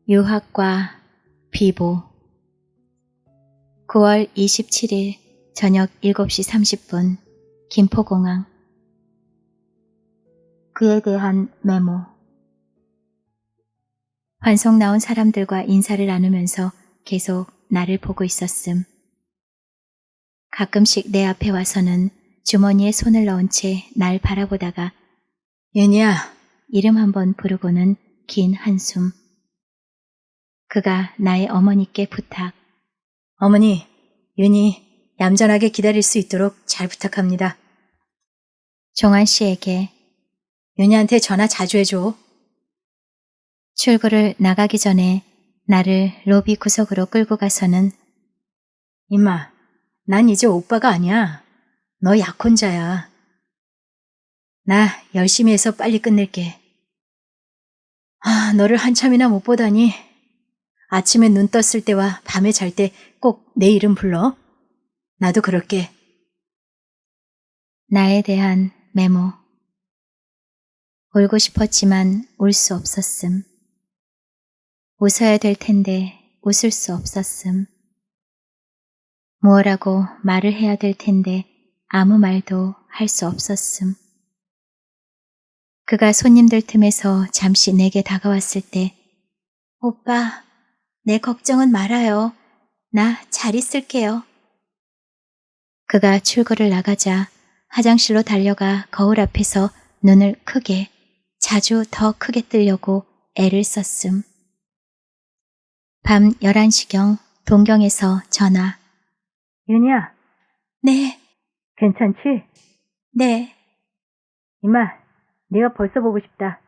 유학과 비보 9월 27일 저녁 7시 30분 김포공항. 그에 대한 메모. 환송 나온 사람들과 인사를 나누면서 계속 나를 보고 있었음. 가끔씩 내 앞에 와서는 주머니에 손을 넣은 채 날 바라보다가 윤희야 이름 한번 부르고는 긴 한숨. 그가 나의 어머니께 부탁. 어머니, 윤희 얌전하게 기다릴 수 있도록 잘 부탁합니다. 종환 씨에게 윤희한테 전화 자주 해줘. 출구를 나가기 전에 나를 로비 구석으로 끌고 가서는 임마, 난 이제 오빠가 아니야. 너 약혼자야. 나 열심히 해서 빨리 끝낼게. 너를 한참이나 못 보다니. 아침에 눈 떴을 때와 밤에 잘 때 꼭 내 이름 불러. 나도 그럴게. 나에 대한 메모. 울고 싶었지만 울 수 없었음. 웃어야 될 텐데 웃을 수 없었음. 무엇라고 말을 해야 될 텐데 아무 말도 할 수 없었음. 그가 손님들 틈에서 잠시 내게 다가왔을 때 오빠, 내 걱정은 말아요. 나 잘 있을게요. 그가 출구를 나가자 화장실로 달려가 거울 앞에서 눈을 크게, 자주 더 크게 뜨려고 애를 썼음. 밤 11시경 동경에서 전화. 윤희야. 네. 괜찮지? 네. 임마, 네가 벌써 보고 싶다.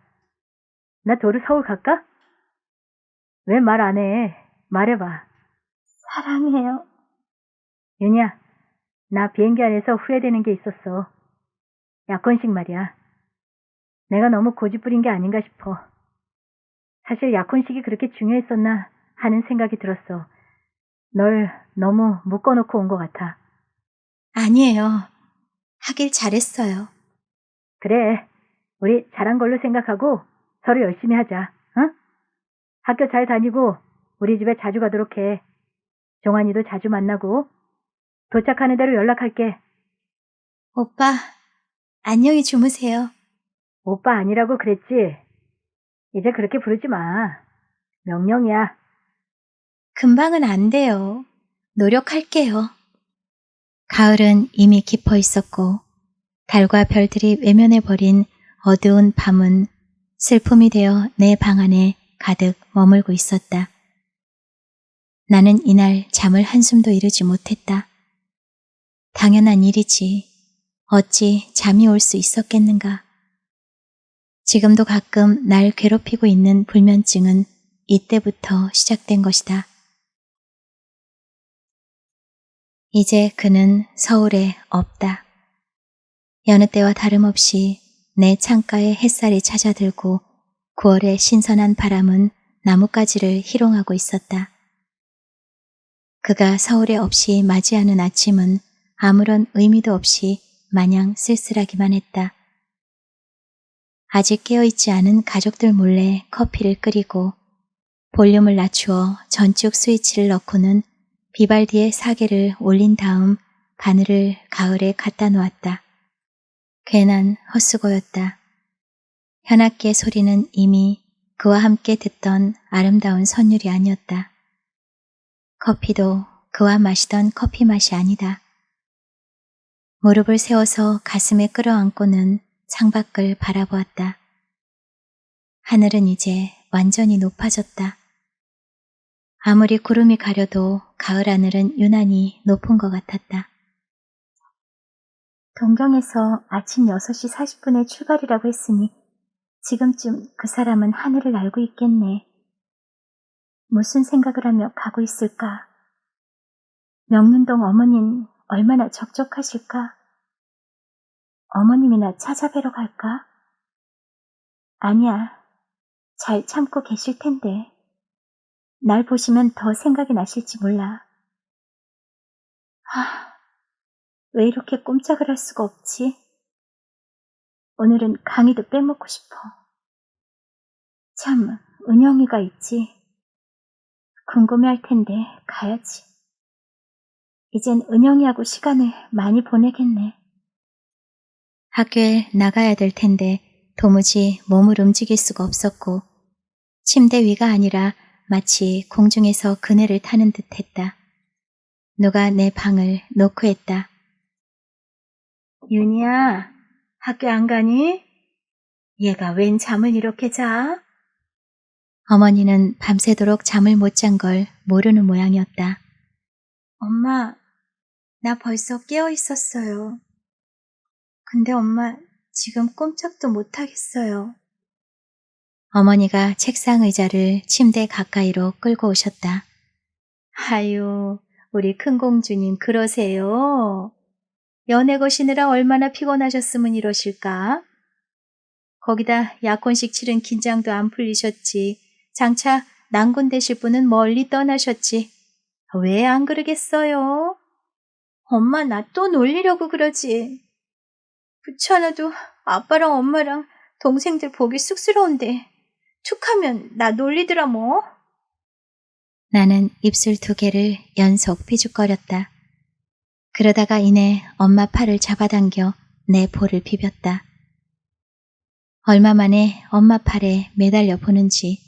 나 도로 서울 갈까? 왜 말 안 해? 말해봐. 사랑해요. 윤희야, 나 비행기 안에서 후회되는 게 있었어. 약혼식 말이야. 내가 너무 고집부린 게 아닌가 싶어. 사실 약혼식이 그렇게 중요했었나 하는 생각이 들었어. 널 너무 묶어놓고 온 것 같아. 아니에요. 하길 잘했어요. 그래, 우리 잘한 걸로 생각하고 서로 열심히 하자. 응? 학교 잘 다니고 우리 집에 자주 가도록 해. 종환이도 자주 만나고 도착하는 대로 연락할게. 오빠, 안녕히 주무세요. 오빠 아니라고 그랬지? 이제 그렇게 부르지 마. 명령이야. 금방은 안 돼요. 노력할게요. 가을은 이미 깊어 있었고 달과 별들이 외면해버린 어두운 밤은 슬픔이 되어 내 방 안에 가득 머물고 있었다. 나는 이날 잠을 한숨도 이루지 못했다. 당연한 일이지. 어찌 잠이 올 수 있었겠는가. 지금도 가끔 날 괴롭히고 있는 불면증은 이때부터 시작된 것이다. 이제 그는 서울에 없다. 여느 때와 다름없이 내 창가에 햇살이 찾아들고 9월의 신선한 바람은 나뭇가지를 희롱하고 있었다. 그가 서울에 없이 맞이하는 아침은 아무런 의미도 없이 마냥 쓸쓸하기만 했다. 아직 깨어있지 않은 가족들 몰래 커피를 끓이고 볼륨을 낮추어 전축 스위치를 넣고는 비발디의 사계를 올린 다음 바늘을 가을에 갖다 놓았다. 괜한 헛수고였다. 현악기의 소리는 이미 그와 함께 듣던 아름다운 선율이 아니었다. 커피도 그와 마시던 커피 맛이 아니다. 무릎을 세워서 가슴에 끌어안고는 창밖을 바라보았다. 하늘은 이제 완전히 높아졌다. 아무리 구름이 가려도 가을 하늘은 유난히 높은 것 같았다. 동경에서 아침 6시 40분에 출발이라고 했으니 지금쯤 그 사람은 하늘을 알고 있겠네. 무슨 생각을 하며 가고 있을까? 명륜동 어머니는 얼마나 적적하실까? 어머님이나 찾아뵈러 갈까? 아니야, 잘 참고 계실 텐데. 날 보시면 더 생각이 나실지 몰라. 왜 이렇게 꼼짝을 할 수가 없지? 오늘은 강의도 빼먹고 싶어. 참, 은영이가 있지. 궁금해할 텐데 가야지. 이젠 은영이하고 시간을 많이 보내겠네. 학교에 나가야 될 텐데 도무지 몸을 움직일 수가 없었고 침대 위가 아니라 마치 공중에서 그네를 타는 듯 했다. 누가 내 방을 노크했다. 윤희야, 학교 안 가니? 얘가 웬 잠을 이렇게 자? 어머니는 밤새도록 잠을 못 잔 걸 모르는 모양이었다. 엄마, 나 벌써 깨어 있었어요. 근데 엄마, 지금 꼼짝도 못 하겠어요. 어머니가 책상 의자를 침대 가까이로 끌고 오셨다. 아유, 우리 큰 공주님 그러세요? 연애 거시느라 얼마나 피곤하셨으면 이러실까? 거기다 약혼식 치른 긴장도 안 풀리셨지. 장차 난군 되실 분은 멀리 떠나셨지. 왜 안 그러겠어요? 엄마 나 또 놀리려고 그러지. 그렇지 않아도 아빠랑 엄마랑 동생들 보기 쑥스러운데 툭하면 나 놀리더라 뭐. 나는 입술 2개를 연속 삐죽거렸다. 그러다가 이내 엄마 팔을 잡아당겨 내 볼을 비볐다. 얼마 만에 엄마 팔에 매달려 보는지.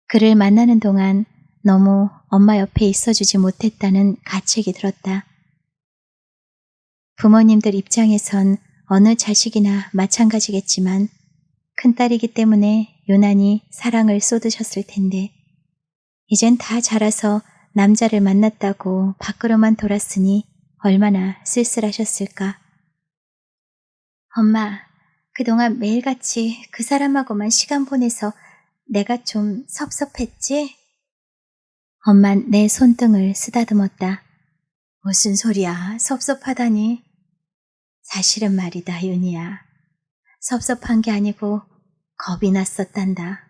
그를 만나는 동안 너무 엄마 옆에 있어주지 못했다는 가책이 들었다. 부모님들 입장에선 어느 자식이나 마찬가지겠지만 큰딸이기 때문에 유난히 사랑을 쏟으셨을 텐데 이젠 다 자라서 남자를 만났다고 밖으로만 돌았으니 얼마나 쓸쓸하셨을까. 엄마, 그동안 매일같이 그 사람하고만 시간 보내서 내가 좀 섭섭했지? 엄만 내 손등을 쓰다듬었다. 무슨 소리야, 섭섭하다니. 사실은 말이다, 윤희야. 섭섭한 게 아니고 겁이 났었단다.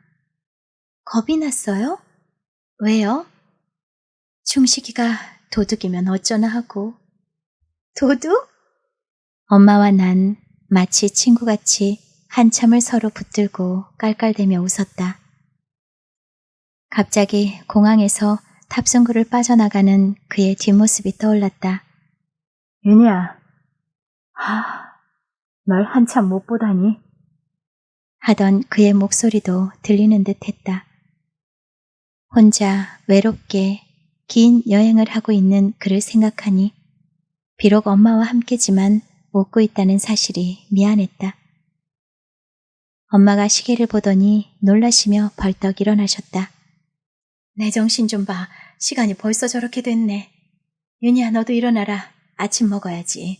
겁이 났어요? 왜요? 충식이가 도둑이면 어쩌나 하고. 도둑? 엄마와 난 마치 친구같이 한참을 서로 붙들고 깔깔대며 웃었다. 갑자기 공항에서 탑승구를 빠져나가는 그의 뒷모습이 떠올랐다. 윤희야, 널 한참 못 보다니. 하던 그의 목소리도 들리는 듯 했다. 혼자 외롭게 긴 여행을 하고 있는 그를 생각하니 비록 엄마와 함께지만 웃고 있다는 사실이 미안했다. 엄마가 시계를 보더니 놀라시며 벌떡 일어나셨다. 내 정신 좀 봐. 시간이 벌써 저렇게 됐네. 윤희야, 너도 일어나라. 아침 먹어야지.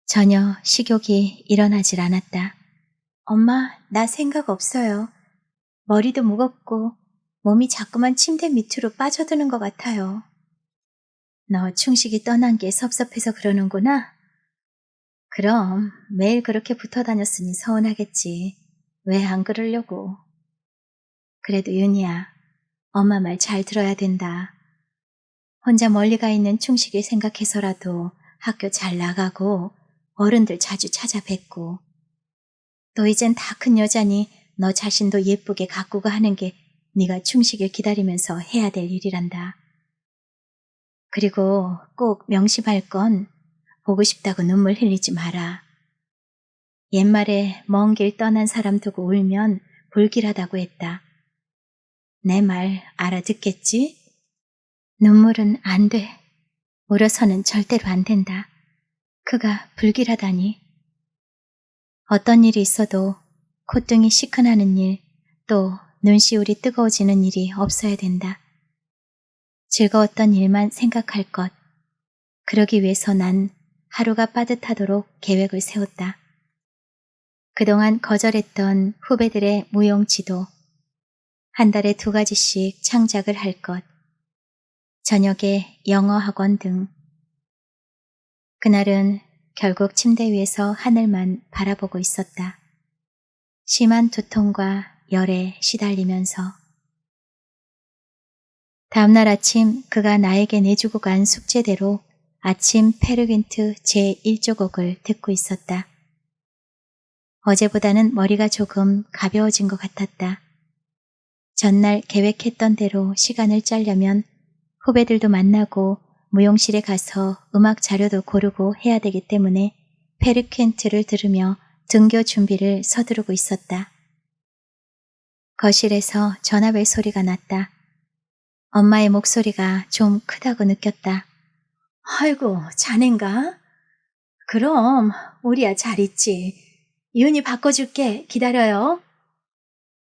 전혀 식욕이 일어나질 않았다. 엄마, 나 생각 없어요. 머리도 무겁고 몸이 자꾸만 침대 밑으로 빠져드는 것 같아요. 너 충식이 떠난 게 섭섭해서 그러는구나? 그럼 매일 그렇게 붙어 다녔으니 서운하겠지. 왜 안 그러려고. 그래도 윤희야, 엄마 말 잘 들어야 된다. 혼자 멀리 가 있는 충식을 생각해서라도 학교 잘 나가고 어른들 자주 찾아뵙고 또 이젠 다 큰 여자니 너 자신도 예쁘게 가꾸고 하는 게 네가 충식을 기다리면서 해야 될 일이란다. 그리고 꼭 명심할 건 보고 싶다고 눈물 흘리지 마라. 옛말에 먼 길 떠난 사람 두고 울면 불길하다고 했다. 내 말 알아듣겠지? 눈물은 안 돼. 울어서는 절대로 안 된다. 그가 불길하다니. 어떤 일이 있어도 콧등이 시큰하는 일, 또 눈시울이 뜨거워지는 일이 없어야 된다. 즐거웠던 일만 생각할 것. 그러기 위해서 난 하루가 빠듯하도록 계획을 세웠다. 그동안 거절했던 후배들의 무용 지도, 한 달에 2가지씩 창작을 할 것, 저녁에 영어 학원 등. 그날은 결국 침대 위에서 하늘만 바라보고 있었다. 심한 두통과 열에 시달리면서. 다음날 아침 그가 나에게 내주고 간 숙제대로 아침 페르긴트 제1조곡을 듣고 있었다. 어제보다는 머리가 조금 가벼워진 것 같았다. 전날 계획했던 대로 시간을 짜려면 후배들도 만나고 무용실에 가서 음악 자료도 고르고 해야 되기 때문에 페르켄트를 들으며 등교 준비를 서두르고 있었다. 거실에서 전화벨 소리가 났다. 엄마의 목소리가 좀 크다고 느꼈다. 아이고, 자넨가? 그럼 우리야 잘 있지. 이은이 바꿔줄게. 기다려요.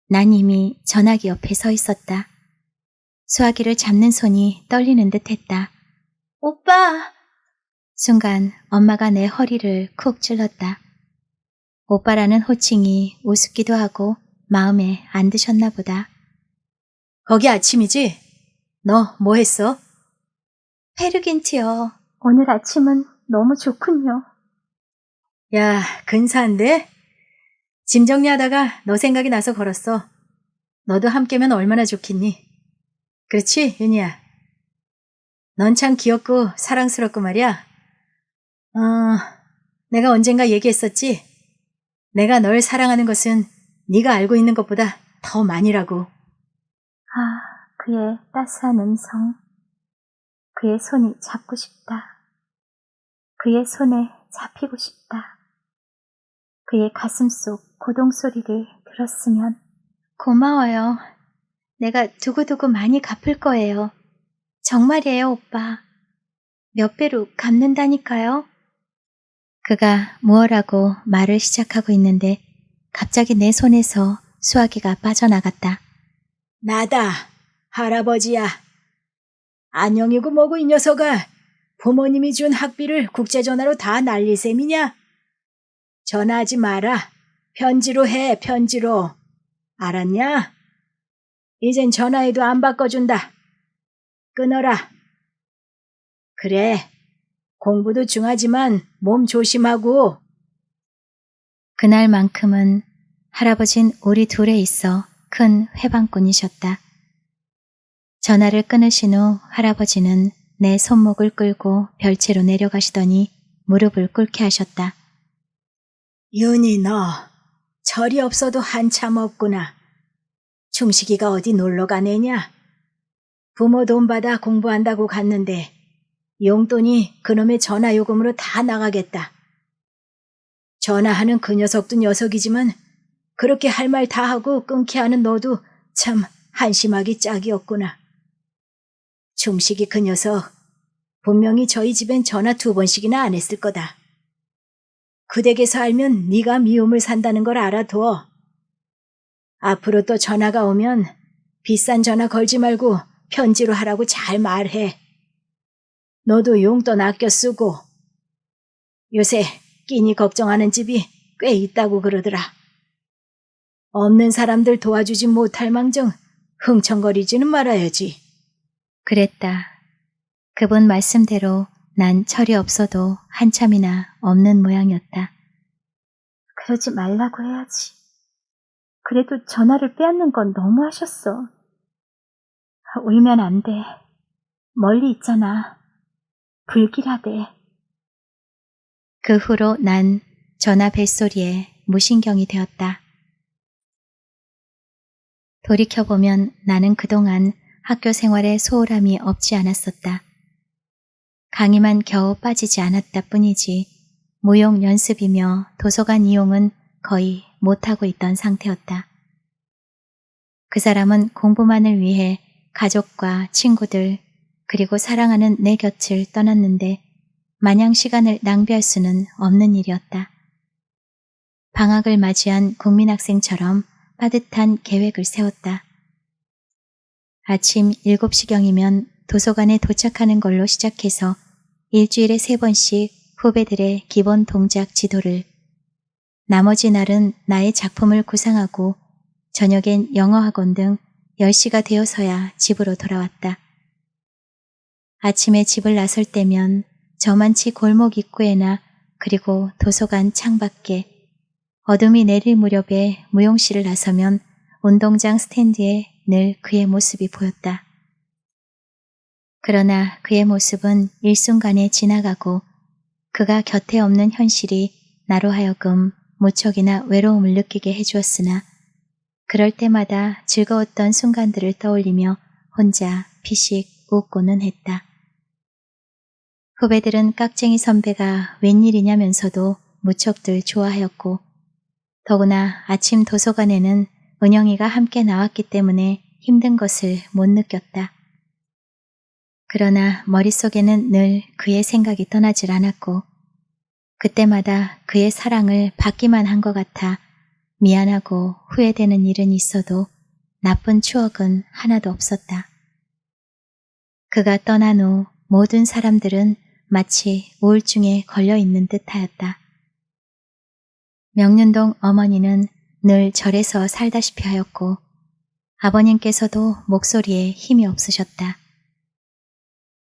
난 이미 전화기 옆에 서 있었다. 수화기를 잡는 손이 떨리는 듯 했다. 오빠! 순간 엄마가 내 허리를 쿡 찔렀다. 오빠라는 호칭이 우습기도 하고 마음에 안 드셨나 보다. 거기 아침이지? 너 뭐 했어? 페르긴트요. 오늘 아침은 너무 좋군요. 야, 근사한데? 짐 정리하다가 너 생각이 나서 걸었어. 너도 함께면 얼마나 좋겠니? 그렇지, 윤희야? 넌 참 귀엽고 사랑스럽고 말이야. 내가 언젠가 얘기했었지? 내가 널 사랑하는 것은 네가 알고 있는 것보다 더 많이라고. 그의 따스한 음성. 그의 손이 잡고 싶다. 그의 손에 잡히고 싶다. 그의 가슴 속 고동 소리를 들었으면. 고마워요. 내가 두고두고 많이 갚을 거예요. 정말이에요, 오빠. 몇 배로 갚는다니까요. 그가 무엇라고 말을 시작하고 있는데 갑자기 내 손에서 수화기가 빠져나갔다. 나다, 할아버지야. 안녕이고 뭐고 이 녀석아. 부모님이 준 학비를 국제전화로 다 날릴 셈이냐? 전화하지 마라. 편지로 해, 편지로. 알았냐? 이젠 전화해도 안 바꿔준다. 끊어라. 그래, 공부도 중하지만 몸 조심하고. 그날만큼은 할아버진 우리 둘에 있어 큰 회방꾼이셨다. 전화를 끊으신 후 할아버지는 내 손목을 끌고 별채로 내려가시더니 무릎을 꿇게 하셨다. 윤희 너 철이 없어도 한참 없구나. 충식이가 어디 놀러 가내냐? 부모 돈 받아 공부한다고 갔는데 용돈이 그놈의 전화 요금으로 다 나가겠다. 전화하는 그 녀석도 녀석이지만 그렇게 할 말 다 하고 끊게 하는 너도 참 한심하기 짝이었구나. 충식이 그 녀석 분명히 저희 집엔 전화 2번씩이나 안 했을 거다. 그 댁에서 알면 네가 미움을 산다는 걸 알아둬. 앞으로 또 전화가 오면 비싼 전화 걸지 말고 편지로 하라고 잘 말해. 너도 용돈 아껴 쓰고. 요새 끼니 걱정하는 집이 꽤 있다고 그러더라. 없는 사람들 도와주지 못할 망정 흥청거리지는 말아야지. 그랬다. 그분 말씀대로 난 철이 없어도 한참이나 없는 모양이었다. 그러지 말라고 해야지. 그래도 전화를 빼앗는 건 너무하셨어. 울면 안 돼. 멀리 있잖아. 불길하대. 그 후로 난 전화 벨소리에 무신경이 되었다. 돌이켜보면 나는 그동안 학교 생활에 소홀함이 없지 않았었다. 강의만 겨우 빠지지 않았다 뿐이지 무용 연습이며 도서관 이용은 거의 못하고 있던 상태였다. 그 사람은 공부만을 위해 가족과 친구들 그리고 사랑하는 내 곁을 떠났는데 마냥 시간을 낭비할 수는 없는 일이었다. 방학을 맞이한 국민학생처럼 빠듯한 계획을 세웠다. 아침 7시경이면 도서관에 도착하는 걸로 시작해서 일주일에 3번씩 후배들의 기본 동작 지도를, 나머지 날은 나의 작품을 구상하고 저녁엔 영어학원 등 10시가 되어서야 집으로 돌아왔다. 아침에 집을 나설 때면 저만치 골목 입구에나 그리고 도서관 창밖에, 어둠이 내릴 무렵에 무용실을 나서면 운동장 스탠드에 늘 그의 모습이 보였다. 그러나 그의 모습은 일순간에 지나가고 그가 곁에 없는 현실이 나로 하여금 무척이나 외로움을 느끼게 해주었으나 그럴 때마다 즐거웠던 순간들을 떠올리며 혼자 피식 웃고는 했다. 후배들은 깍쟁이 선배가 웬일이냐면서도 무척들 좋아하였고 더구나 아침 도서관에는 은영이가 함께 나왔기 때문에 힘든 것을 못 느꼈다. 그러나 머릿속에는 늘 그의 생각이 떠나질 않았고 그때마다 그의 사랑을 받기만 한 것 같아 미안하고 후회되는 일은 있어도 나쁜 추억은 하나도 없었다. 그가 떠난 후 모든 사람들은 마치 우울증에 걸려있는 듯하였다. 명륜동 어머니는 늘 절에서 살다시피 하였고 아버님께서도 목소리에 힘이 없으셨다.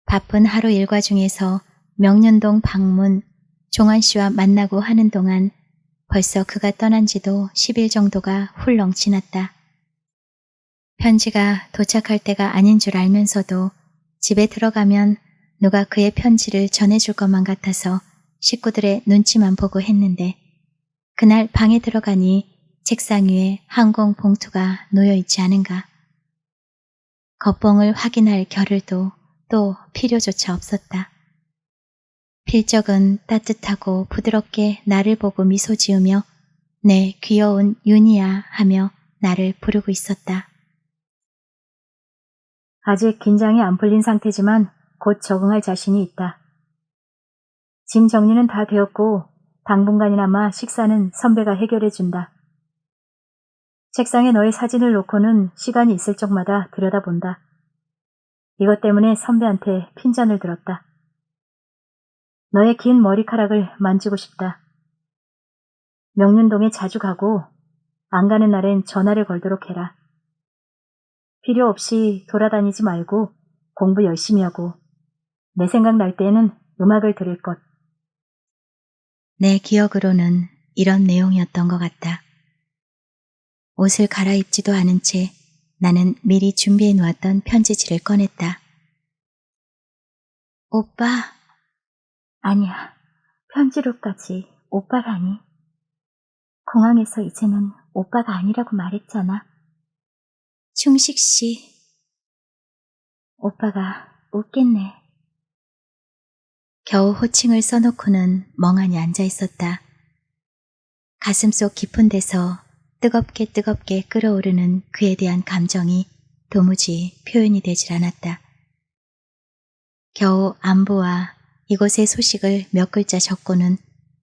바쁜 하루 일과 중에서 명륜동 방문 종환 씨와 만나고 하는 동안 벌써 그가 떠난 지도 10일 정도가 훌렁 지났다. 편지가 도착할 때가 아닌 줄 알면서도 집에 들어가면 누가 그의 편지를 전해줄 것만 같아서 식구들의 눈치만 보고 했는데 그날 방에 들어가니 책상 위에 항공 봉투가 놓여있지 않은가. 겉봉을 확인할 겨를도 또 필요조차 없었다. 필적은 따뜻하고 부드럽게 나를 보고 미소 지으며 내 귀여운 윤희야 하며 나를 부르고 있었다. 아직 긴장이 안 풀린 상태지만 곧 적응할 자신이 있다. 짐 정리는 다 되었고 당분간이나마 식사는 선배가 해결해준다. 책상에 너의 사진을 놓고는 시간이 있을 적마다 들여다본다. 이것 때문에 선배한테 핀잔을 들었다. 너의 긴 머리카락을 만지고 싶다. 명륜동에 자주 가고 안 가는 날엔 전화를 걸도록 해라. 필요 없이 돌아다니지 말고 공부 열심히 하고 내 생각 날 때에는 음악을 들을 것. 내 기억으로는 이런 내용이었던 것 같다. 옷을 갈아입지도 않은 채 나는 미리 준비해 놓았던 편지지를 꺼냈다. 오빠. 아니야, 편지로까지 오빠라니. 공항에서 이제는 오빠가 아니라고 말했잖아. 충식 씨. 오빠가 웃겠네. 겨우 호칭을 써놓고는 멍하니 앉아 있었다. 가슴속 깊은 데서 뜨겁게 끓어오르는 그에 대한 감정이 도무지 표현이 되질 않았다. 겨우 안부와 이곳의 소식을 몇 글자 적고는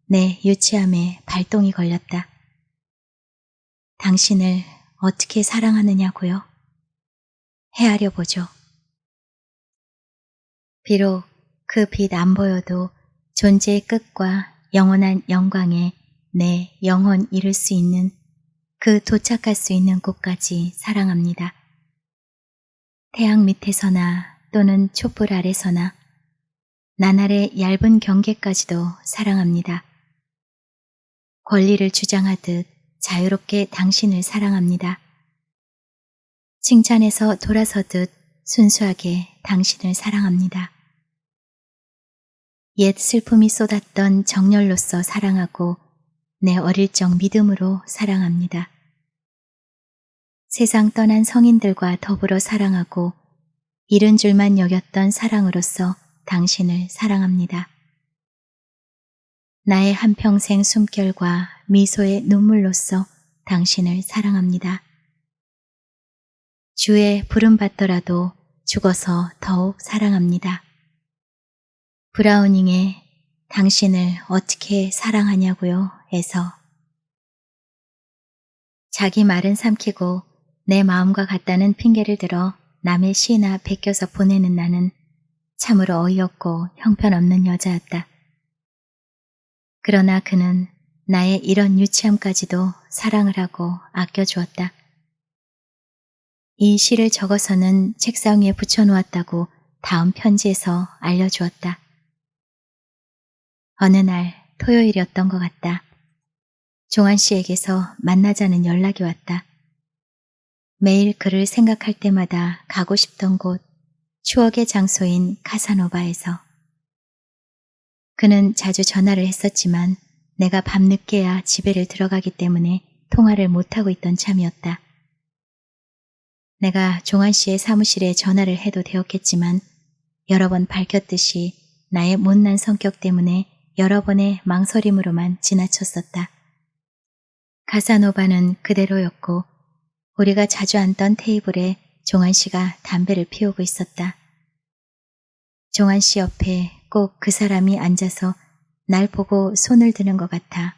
내 유치함에 발동이 걸렸다. 당신을 어떻게 사랑하느냐고요? 헤아려 보죠. 비록 그 빛 안 보여도 존재의 끝과 영원한 영광에 내 영혼 이룰 수 있는 그 도착할 수 있는 곳까지 사랑합니다. 태양 밑에서나 또는 촛불 아래서나 나날의 얇은 경계까지도 사랑합니다. 권리를 주장하듯 자유롭게 당신을 사랑합니다. 칭찬에서 돌아서듯 순수하게 당신을 사랑합니다. 옛 슬픔이 쏟았던 정열로서 사랑하고 내 어릴 적 믿음으로 사랑합니다. 세상 떠난 성인들과 더불어 사랑하고 잃은 줄만 여겼던 사랑으로서 당신을 사랑합니다. 나의 한평생 숨결과 미소의 눈물로써 당신을 사랑합니다. 주의 부름받더라도 죽어서 더욱 사랑합니다. 브라우닝의 당신을 어떻게 사랑하냐고요 에서 자기 말은 삼키고 내 마음과 같다는 핑계를 들어 남의 시나 베껴서 보내는 나는 참으로 어이없고 형편없는 여자였다. 그러나 그는 나의 이런 유치함까지도 사랑을 하고 아껴주었다. 이 시를 적어서는 책상 위에 붙여놓았다고 다음 편지에서 알려주었다. 어느 날 토요일이었던 것 같다. 종환 씨에게서 만나자는 연락이 왔다. 매일 그를 생각할 때마다 가고 싶던 곳, 추억의 장소인 카사노바에서. 그는 자주 전화를 했었지만 내가 밤늦게야 집에를 들어가기 때문에 통화를 못하고 있던 참이었다. 내가 종환 씨의 사무실에 전화를 해도 되었겠지만 여러 번 밝혔듯이 나의 못난 성격 때문에 여러 번의 망설임으로만 지나쳤었다. 카사노바는 그대로였고 우리가 자주 앉던 테이블에 종환 씨가 담배를 피우고 있었다. 종환 씨 옆에 꼭 그 사람이 앉아서 날 보고 손을 드는 것 같아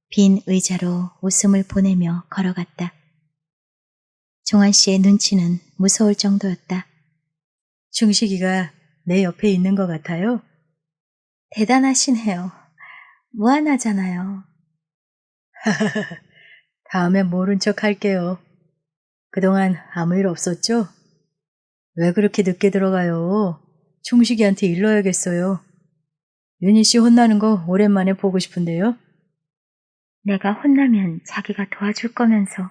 빈 의자로 웃음을 보내며 걸어갔다. 종환 씨의 눈치는 무서울 정도였다. 충식이가 내 옆에 있는 것 같아요. 대단하시네요. 무한하잖아요. 다음엔 모른 척 할게요. 그동안 아무 일 없었죠? 왜 그렇게 늦게 들어가요? 충식이한테 일러야겠어요. 윤희 씨 혼나는 거 오랜만에 보고 싶은데요. 내가 혼나면 자기가 도와줄 거면서.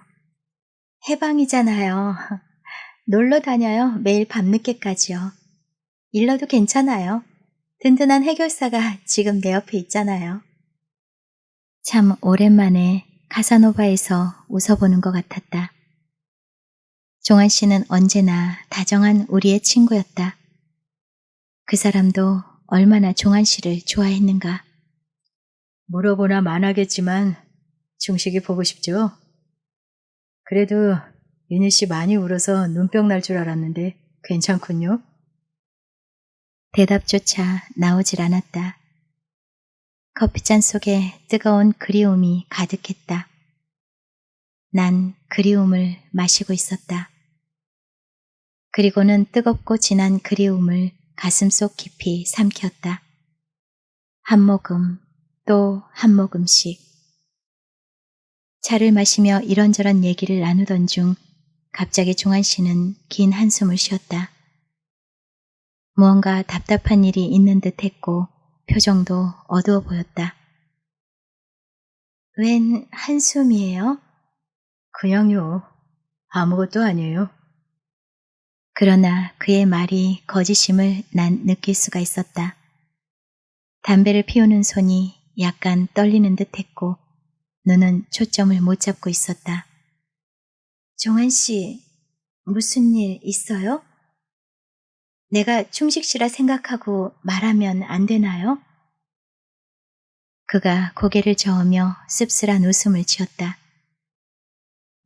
해방이잖아요. 놀러 다녀요. 매일 밤늦게까지요. 일러도 괜찮아요. 든든한 해결사가 지금 내 옆에 있잖아요. 참 오랜만에 카사노바에서 웃어보는 것 같았다. 종환 씨는 언제나 다정한 우리의 친구였다. 그 사람도 얼마나 종환 씨를 좋아했는가. 물어보나 마나겠지만 충식이 보고 싶죠? 그래도 윤희 씨 많이 울어서 눈병 날 줄 알았는데 괜찮군요. 대답조차 나오질 않았다. 커피잔 속에 뜨거운 그리움이 가득했다. 난 그리움을 마시고 있었다. 그리고는 뜨겁고 진한 그리움을 가슴속 깊이 삼켰다. 한 모금, 또 한 모금씩. 차를 마시며 이런저런 얘기를 나누던 중 갑자기 종환 씨는 긴 한숨을 쉬었다. 무언가 답답한 일이 있는 듯 했고 표정도 어두워 보였다. 웬 한숨이에요? 그냥요. 아무것도 아니에요. 그러나 그의 말이 거짓임을 난 느낄 수가 있었다. 담배를 피우는 손이 약간 떨리는 듯 했고 눈은 초점을 못 잡고 있었다. 종환 씨, 무슨 일 있어요? 내가 충식 씨라 생각하고 말하면 안 되나요? 그가 고개를 저으며 씁쓸한 웃음을 지었다.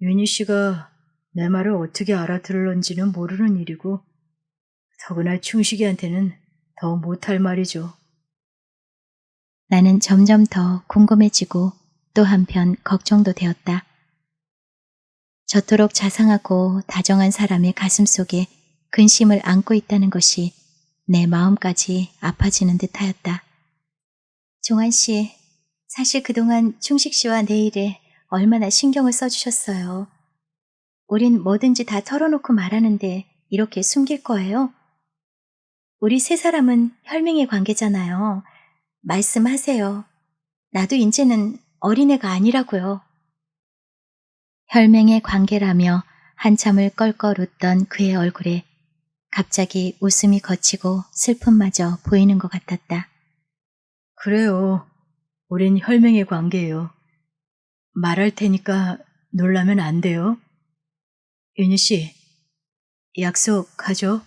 윤희 씨가 내 말을 어떻게 알아들을런지는 모르는 일이고 더구나 충식이한테는 더 못할 말이죠. 나는 점점 더 궁금해지고 또 한편 걱정도 되었다. 저토록 자상하고 다정한 사람의 가슴 속에 근심을 안고 있다는 것이 내 마음까지 아파지는 듯하였다. 종환 씨, 사실 그동안 충식 씨와 내 일에 얼마나 신경을 써주셨어요. 우린 뭐든지 다 털어놓고 말하는데 이렇게 숨길 거예요? 우리 세 사람은 혈맹의 관계잖아요. 말씀하세요. 나도 이제는 어린애가 아니라고요. 혈맹의 관계라며 한참을 껄껄 웃던 그의 얼굴에 갑자기 웃음이 거치고 슬픔마저 보이는 것 같았다. 그래요. 우린 혈맹의 관계예요. 말할 테니까 놀라면 안 돼요. 윤희 씨, 약속하죠?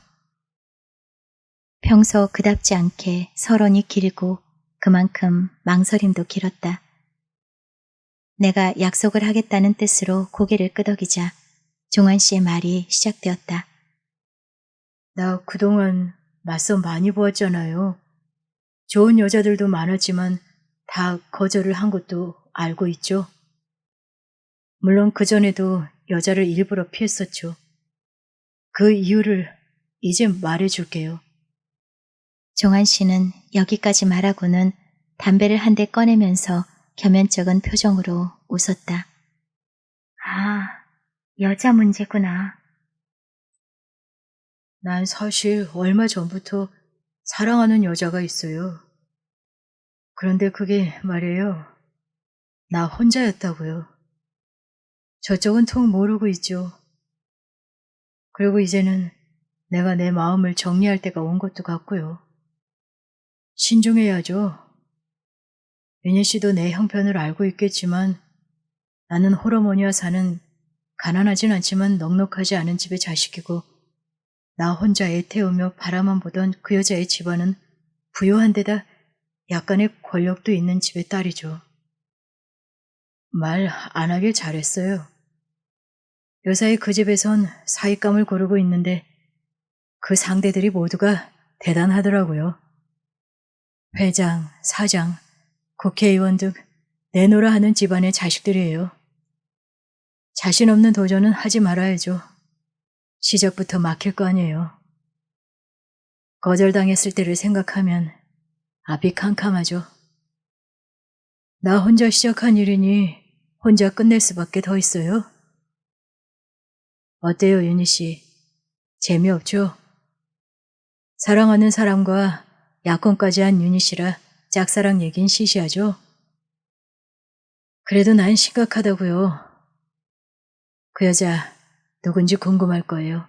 평소 그답지 않게 서론이 길고 그만큼 망설임도 길었다. 내가 약속을 하겠다는 뜻으로 고개를 끄덕이자 종환 씨의 말이 시작되었다. 나 그동안 맞서 많이 보았잖아요. 좋은 여자들도 많았지만 다 거절을 한 것도 알고 있죠. 물론 그전에도 여자를 일부러 피했었죠. 그 이유를 이제 말해줄게요. 종환 씨는 여기까지 말하고는 담배를 한 대 꺼내면서 겸연쩍은 표정으로 웃었다. 아, 여자 문제구나. 난 사실 얼마 전부터 사랑하는 여자가 있어요. 그런데 그게 말이에요. 나 혼자였다고요. 저쪽은 통 모르고 있죠. 그리고 이제는 내가 내 마음을 정리할 때가 온 것도 같고요. 신중해야죠. 윤희 씨도 내 형편을 알고 있겠지만 나는 호르몬이와 사는 가난하진 않지만 넉넉하지 않은 집의 자식이고 나 혼자 애 태우며 바라만 보던 그 여자의 집안은 부유한 데다 약간의 권력도 있는 집의 딸이죠. 말 안 하길 잘했어요. 요사이 그 집에선 사윗감을 고르고 있는데 그 상대들이 모두가 대단하더라고요. 회장, 사장, 국회의원 등 내노라 하는 집안의 자식들이에요. 자신 없는 도전은 하지 말아야죠. 시작부터 막힐 거 아니에요. 거절당했을 때를 생각하면 앞이 캄캄하죠. 나 혼자 시작한 일이니 혼자 끝낼 수밖에 더 있어요. 어때요, 윤희 씨? 재미없죠? 사랑하는 사람과 약혼까지 한 윤희 씨라 짝사랑 얘긴 시시하죠? 그래도 난 심각하다고요. 그 여자 누군지 궁금할 거예요.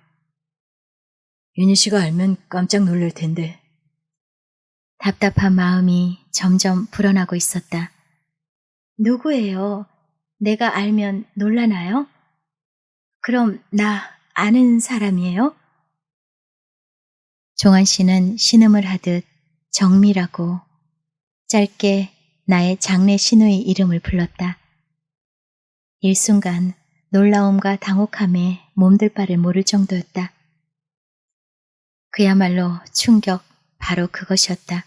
윤희 씨가 알면 깜짝 놀랄 텐데. 답답한 마음이 점점 불어나고 있었다. 누구예요? 내가 알면 놀라나요? 그럼 나 아는 사람이에요? 종한 씨는 신음을 하듯 정미라고 짧게 나의 장래 신우의 이름을 불렀다. 일순간 놀라움과 당혹함에 몸둘 바를 모를 정도였다. 그야말로 충격, 바로 그것이었다.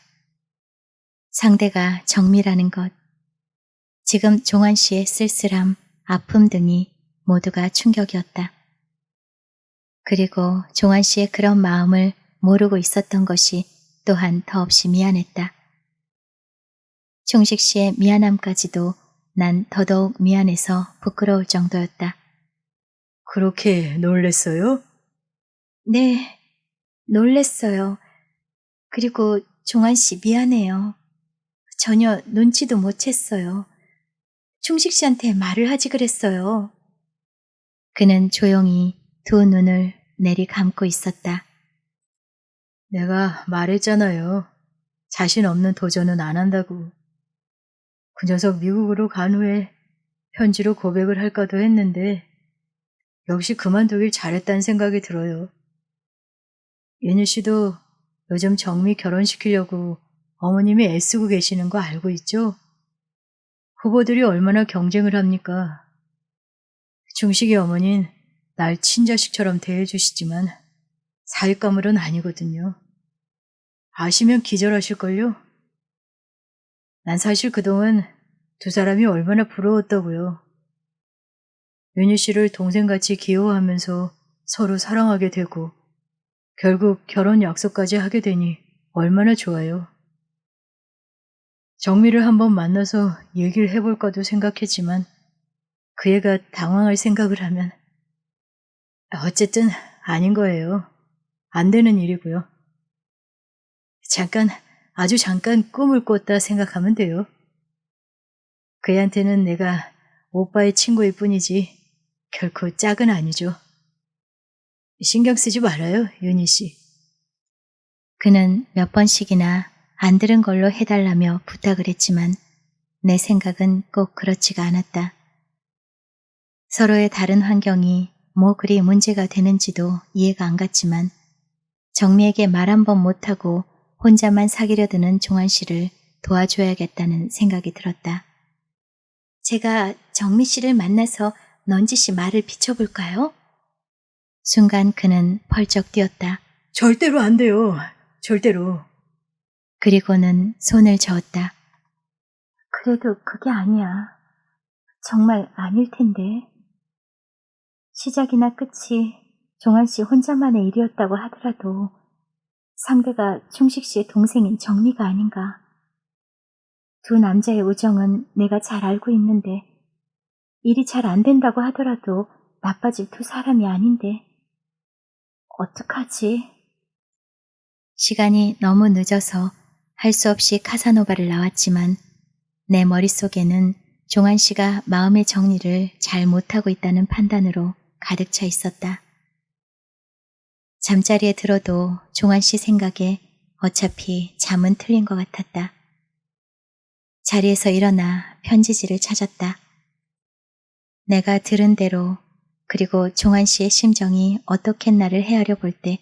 상대가 정미라는 것, 지금 종한 씨의 쓸쓸함, 아픔 등이 모두가 충격이었다. 그리고 종한 씨의 그런 마음을 모르고 있었던 것이 또한 더없이 미안했다. 충식 씨의 미안함까지도 난 더더욱 미안해서 부끄러울 정도였다. 그렇게 놀랬어요? 네, 놀랬어요. 그리고 종한 씨 미안해요. 전혀 눈치도 못 챘어요. 충식 씨한테 말을 하지 그랬어요. 그는 조용히 두 눈을 내리 감고 있었다. 내가 말했잖아요. 자신 없는 도전은 안 한다고. 그 녀석 미국으로 간 후에 편지로 고백을 할까도 했는데 역시 그만두길 잘했다는 생각이 들어요. 윤희 씨도 요즘 정미 결혼시키려고 어머님이 애쓰고 계시는 거 알고 있죠? 후보들이 얼마나 경쟁을 합니까? 중식이 어머니는 날 친자식처럼 대해주시지만 사윗감으로는 아니거든요. 아시면 기절하실걸요? 난 사실 그동안 두 사람이 얼마나 부러웠다고요. 윤희 씨를 동생같이 귀여워하면서 서로 사랑하게 되고 결국 결혼 약속까지 하게 되니 얼마나 좋아요. 정미를 한번 만나서 얘기를 해볼까도 생각했지만 그 애가 당황할 생각을 하면 어쨌든 아닌 거예요. 안 되는 일이고요. 잠깐, 아주 잠깐 꿈을 꿨다 생각하면 돼요. 그 애한테는 내가 오빠의 친구일 뿐이지 결코 짝은 아니죠. 신경 쓰지 말아요, 윤희 씨. 그는 몇 번씩이나 안 들은 걸로 해달라며 부탁을 했지만 내 생각은 꼭 그렇지가 않았다. 서로의 다른 환경이 뭐 그리 문제가 되는지도 이해가 안 갔지만 정미에게 말 한 번 못하고 혼자만 사귀려 드는 종한 씨를 도와줘야겠다는 생각이 들었다. 제가 정미 씨를 만나서 넌지 씨 말을 비춰볼까요? 순간 그는 펄쩍 뛰었다. 절대로 안 돼요. 절대로. 그리고는 손을 저었다. 그래도 그게 아니야. 정말 아닐 텐데. 시작이나 끝이 종한 씨 혼자만의 일이었다고 하더라도 상대가 충식 씨의 동생인 정미가 아닌가. 두 남자의 우정은 내가 잘 알고 있는데 일이 잘 안 된다고 하더라도 나빠질 두 사람이 아닌데 어떡하지? 시간이 너무 늦어서 할 수 없이 카사노바를 나왔지만 내 머릿속에는 종한 씨가 마음의 정리를 잘 못하고 있다는 판단으로 가득 차 있었다. 잠자리에 들어도 종한 씨 생각에 어차피 잠은 틀린 것 같았다. 자리에서 일어나 편지지를 찾았다. 내가 들은 대로 그리고 종한 씨의 심정이 어떻겠나를 헤아려 볼 때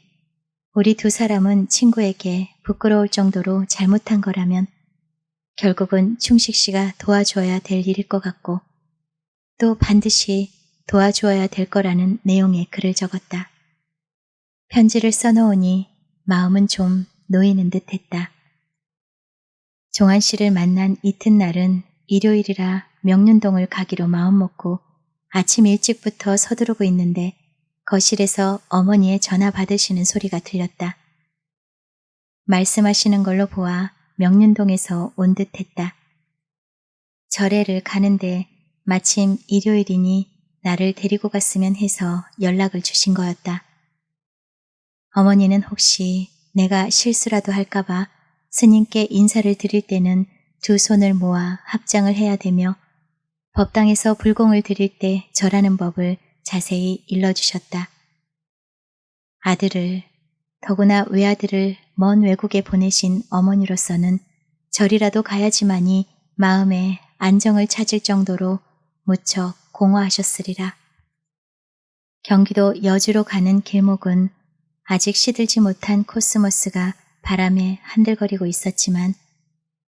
우리 두 사람은 친구에게 부끄러울 정도로 잘못한 거라면 결국은 충식 씨가 도와줘야 될 일일 것 같고 또 반드시 도와주어야 될 거라는 내용의 글을 적었다. 편지를 써놓으니 마음은 좀 놓이는 듯 했다. 종한 씨를 만난 이튿날은 일요일이라 명륜동을 가기로 마음먹고 아침 일찍부터 서두르고 있는데 거실에서 어머니의 전화 받으시는 소리가 들렸다. 말씀하시는 걸로 보아 명륜동에서 온 듯했다. 절에를 가는데 마침 일요일이니 나를 데리고 갔으면 해서 연락을 주신 거였다. 어머니는 혹시 내가 실수라도 할까봐 스님께 인사를 드릴 때는 두 손을 모아 합장을 해야 되며 법당에서 불공을 드릴 때 절하는 법을 자세히 일러주셨다. 아들을, 더구나 외아들을 먼 외국에 보내신 어머니로서는 절이라도 가야지만이 마음에 안정을 찾을 정도로 무척 공허하셨으리라. 경기도 여주로 가는 길목은 아직 시들지 못한 코스모스가 바람에 한들거리고 있었지만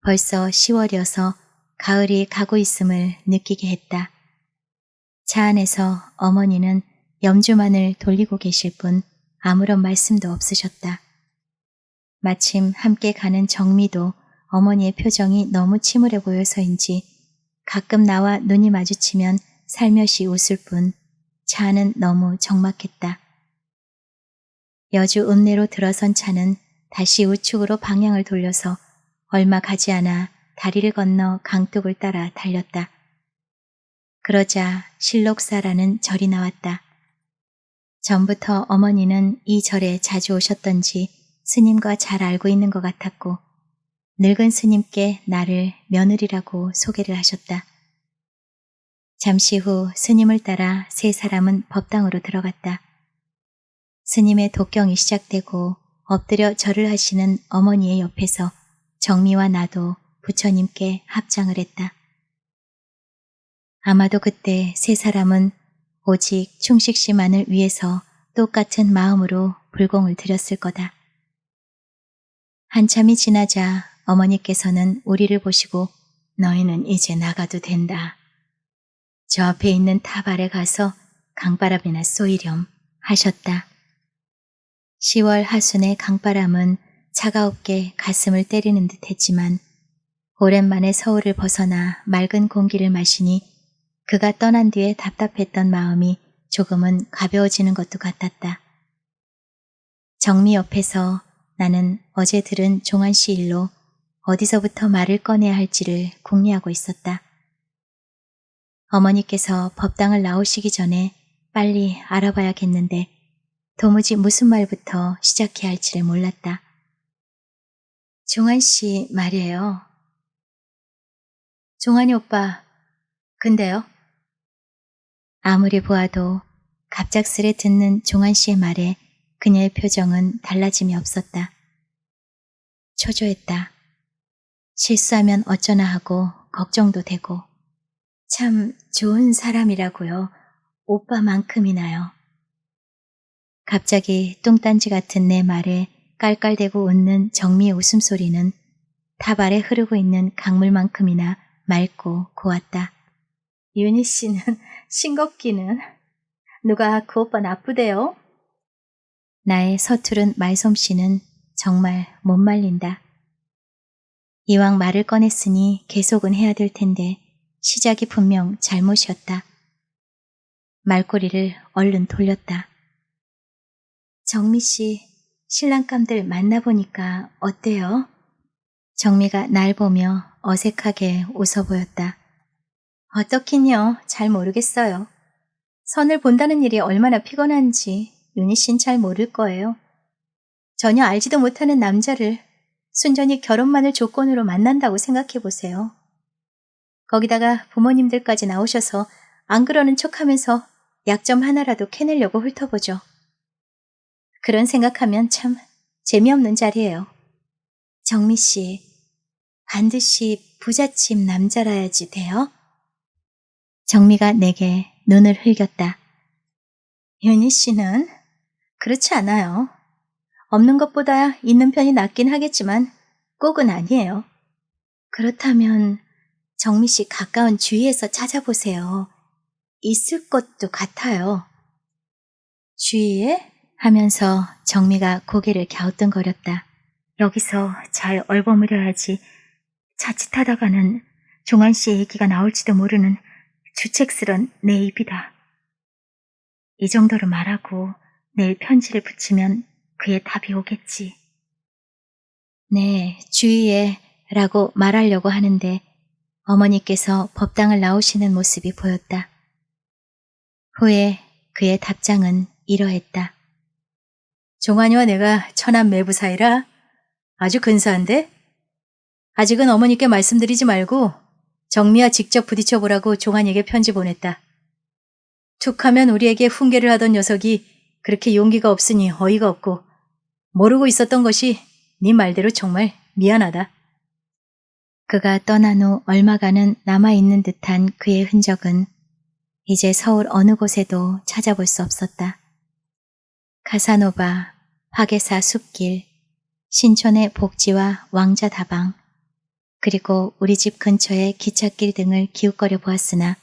벌써 10월이어서 가을이 가고 있음을 느끼게 했다. 차 안에서 어머니는 염주만을 돌리고 계실 뿐 아무런 말씀도 없으셨다. 마침 함께 가는 정미도 어머니의 표정이 너무 침울해 보여서인지 가끔 나와 눈이 마주치면 살며시 웃을 뿐 차 안은 너무 적막했다. 여주 읍내로 들어선 차는 다시 우측으로 방향을 돌려서 얼마 가지 않아 다리를 건너 강둑을 따라 달렸다. 그러자 실록사라는 절이 나왔다. 전부터 어머니는 이 절에 자주 오셨던지 스님과 잘 알고 있는 것 같았고 늙은 스님께 나를 며느리라고 소개를 하셨다. 잠시 후 스님을 따라 세 사람은 법당으로 들어갔다. 스님의 독경이 시작되고 엎드려 절을 하시는 어머니의 옆에서 정미와 나도 부처님께 합장을 했다. 아마도 그때 세 사람은 오직 충식 씨만을 위해서 똑같은 마음으로 불공을 드렸을 거다. 한참이 지나자 어머니께서는 우리를 보시고 너희는 이제 나가도 된다. 저 앞에 있는 탑 아래 가서 강바람이나 쏘이렴 하셨다. 10월 하순의 강바람은 차가웁게 가슴을 때리는 듯 했지만 오랜만에 서울을 벗어나 맑은 공기를 마시니 그가 떠난 뒤에 답답했던 마음이 조금은 가벼워지는 것도 같았다. 정미 옆에서 나는 어제 들은 종한 씨 일로 어디서부터 말을 꺼내야 할지를 궁리하고 있었다. 어머니께서 법당을 나오시기 전에 빨리 알아봐야겠는데 도무지 무슨 말부터 시작해야 할지를 몰랐다. 종한 씨 말이에요. 종한이 오빠, 근데요? 아무리 보아도 갑작스레 듣는 종한 씨의 말에 그녀의 표정은 달라짐이 없었다. 초조했다. 실수하면 어쩌나 하고 걱정도 되고 참 좋은 사람이라고요. 오빠만큼이나요. 갑자기 뚱딴지 같은 내 말에 깔깔대고 웃는 정미의 웃음소리는 탑 아래 흐르고 있는 강물만큼이나 맑고 고왔다. 윤희 씨는 싱겁기는 누가 그 오빠 나쁘대요? 나의 서투른 말솜씨는 정말 못 말린다. 이왕 말을 꺼냈으니 계속은 해야 될 텐데 시작이 분명 잘못이었다. 말꼬리를 얼른 돌렸다. 정미 씨, 신랑감들 만나보니까 어때요? 정미가 날 보며 어색하게 웃어 보였다. 어떻긴요, 잘 모르겠어요. 선을 본다는 일이 얼마나 피곤한지 윤희 씨는 잘 모를 거예요. 전혀 알지도 못하는 남자를 순전히 결혼만을 조건으로 만난다고 생각해 보세요. 거기다가 부모님들까지 나오셔서 안 그러는 척하면서 약점 하나라도 캐내려고 훑어보죠. 그런 생각하면 참 재미없는 자리예요. 정미 씨, 반드시 부잣집 남자라야지 돼요? 정미가 내게 눈을 흘겼다. 윤희 씨는? 그렇지 않아요. 없는 것보다 있는 편이 낫긴 하겠지만 꼭은 아니에요. 그렇다면 정미 씨 가까운 주위에서 찾아보세요. 있을 것도 같아요. 주위에? 하면서 정미가 고개를 갸우뚱거렸다. 여기서 잘 얼버무려야지. 자칫하다가는 종한 씨의 얘기가 나올지도 모르는 주책스런 내 입이다. 이 정도로 말하고 내일 편지를 붙이면 그의 답이 오겠지. 네, 주위에 라고 말하려고 하는데 어머니께서 법당을 나오시는 모습이 보였다. 후에 그의 답장은 이러했다. 종환이와 내가 천안 매부 사이라 아주 근사한데? 아직은 어머니께 말씀드리지 말고 정미와 직접 부딪혀보라고 종환이에게 편지 보냈다. 툭하면 우리에게 훈계를 하던 녀석이 그렇게 용기가 없으니 어이가 없고 모르고 있었던 것이 네 말대로 정말 미안하다. 그가 떠난 후 얼마간은 남아있는 듯한 그의 흔적은 이제 서울 어느 곳에도 찾아볼 수 없었다. 카사노바, 화계사 숲길, 신촌의 복지와 왕자 다방, 그리고 우리 집 근처의 기찻길 등을 기웃거려 보았으나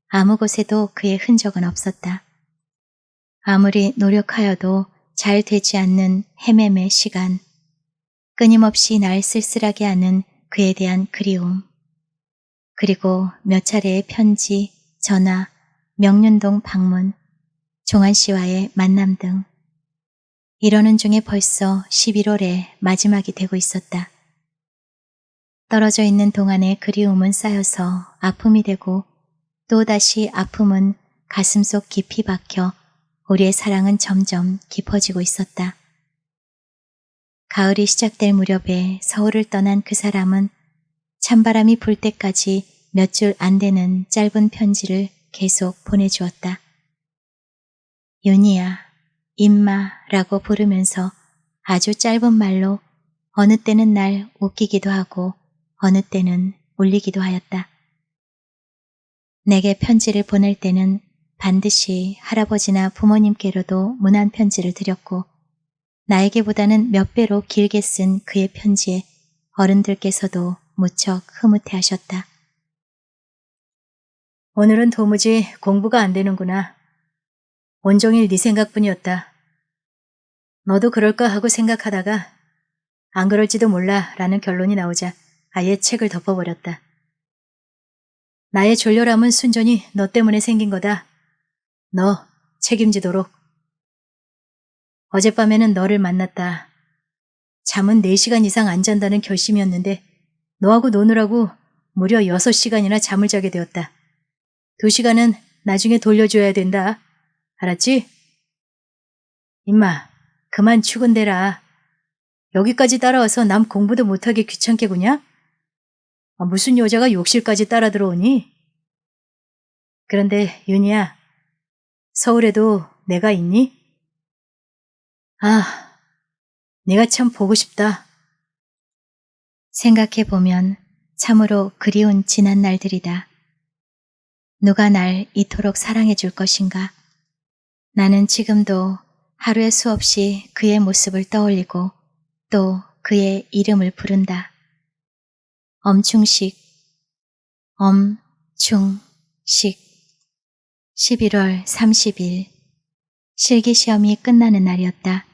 아무 곳에도 그의 흔적은 없었다. 아무리 노력하여도 잘 되지 않는 헤매의 시간, 끊임없이 날 쓸쓸하게 하는 그에 대한 그리움, 그리고 몇 차례의 편지, 전화, 명륜동 방문, 종한 씨와의 만남 등 이러는 중에 벌써 11월의 마지막이 되고 있었다. 떨어져 있는 동안의 그리움은 쌓여서 아픔이 되고 또다시 아픔은 가슴속 깊이 박혀 우리의 사랑은 점점 깊어지고 있었다. 가을이 시작될 무렵에 서울을 떠난 그 사람은 찬바람이 불 때까지 몇 줄 안 되는 짧은 편지를 계속 보내주었다. 윤희야, 임마라고 부르면서 아주 짧은 말로 어느 때는 날 웃기기도 하고 어느 때는 울리기도 하였다. 내게 편지를 보낼 때는 반드시 할아버지나 부모님께로도 문안 편지를 드렸고 나에게보다는 몇 배로 길게 쓴 그의 편지에 어른들께서도 무척 흐뭇해하셨다. 오늘은 도무지 공부가 안 되는구나. 온종일 네 생각뿐이었다. 너도 그럴까 하고 생각하다가 안 그럴지도 몰라 라는 결론이 나오자 아예 책을 덮어버렸다. 나의 졸렬함은 순전히 너 때문에 생긴 거다. 너 책임지도록. 어젯밤에는 너를 만났다. 잠은 4시간 이상 안 잔다는 결심이었는데 너하고 노느라고 무려 6시간이나 잠을 자게 되었다. 2시간은 나중에 돌려줘야 된다. 알았지? 임마, 그만 출근대라. 여기까지 따라와서 남 공부도 못하게 귀찮게 구냐? 무슨 여자가 욕실까지 따라 들어오니? 그런데 윤희야, 서울에도 내가 있니? 아, 내가 참 보고 싶다. 생각해보면 참으로 그리운 지난 날들이다. 누가 날 이토록 사랑해 줄 것인가? 나는 지금도 하루에 수없이 그의 모습을 떠올리고 또 그의 이름을 부른다. 엄충식, 엄충식. 11월 30일 실기시험이 끝나는 날이었다.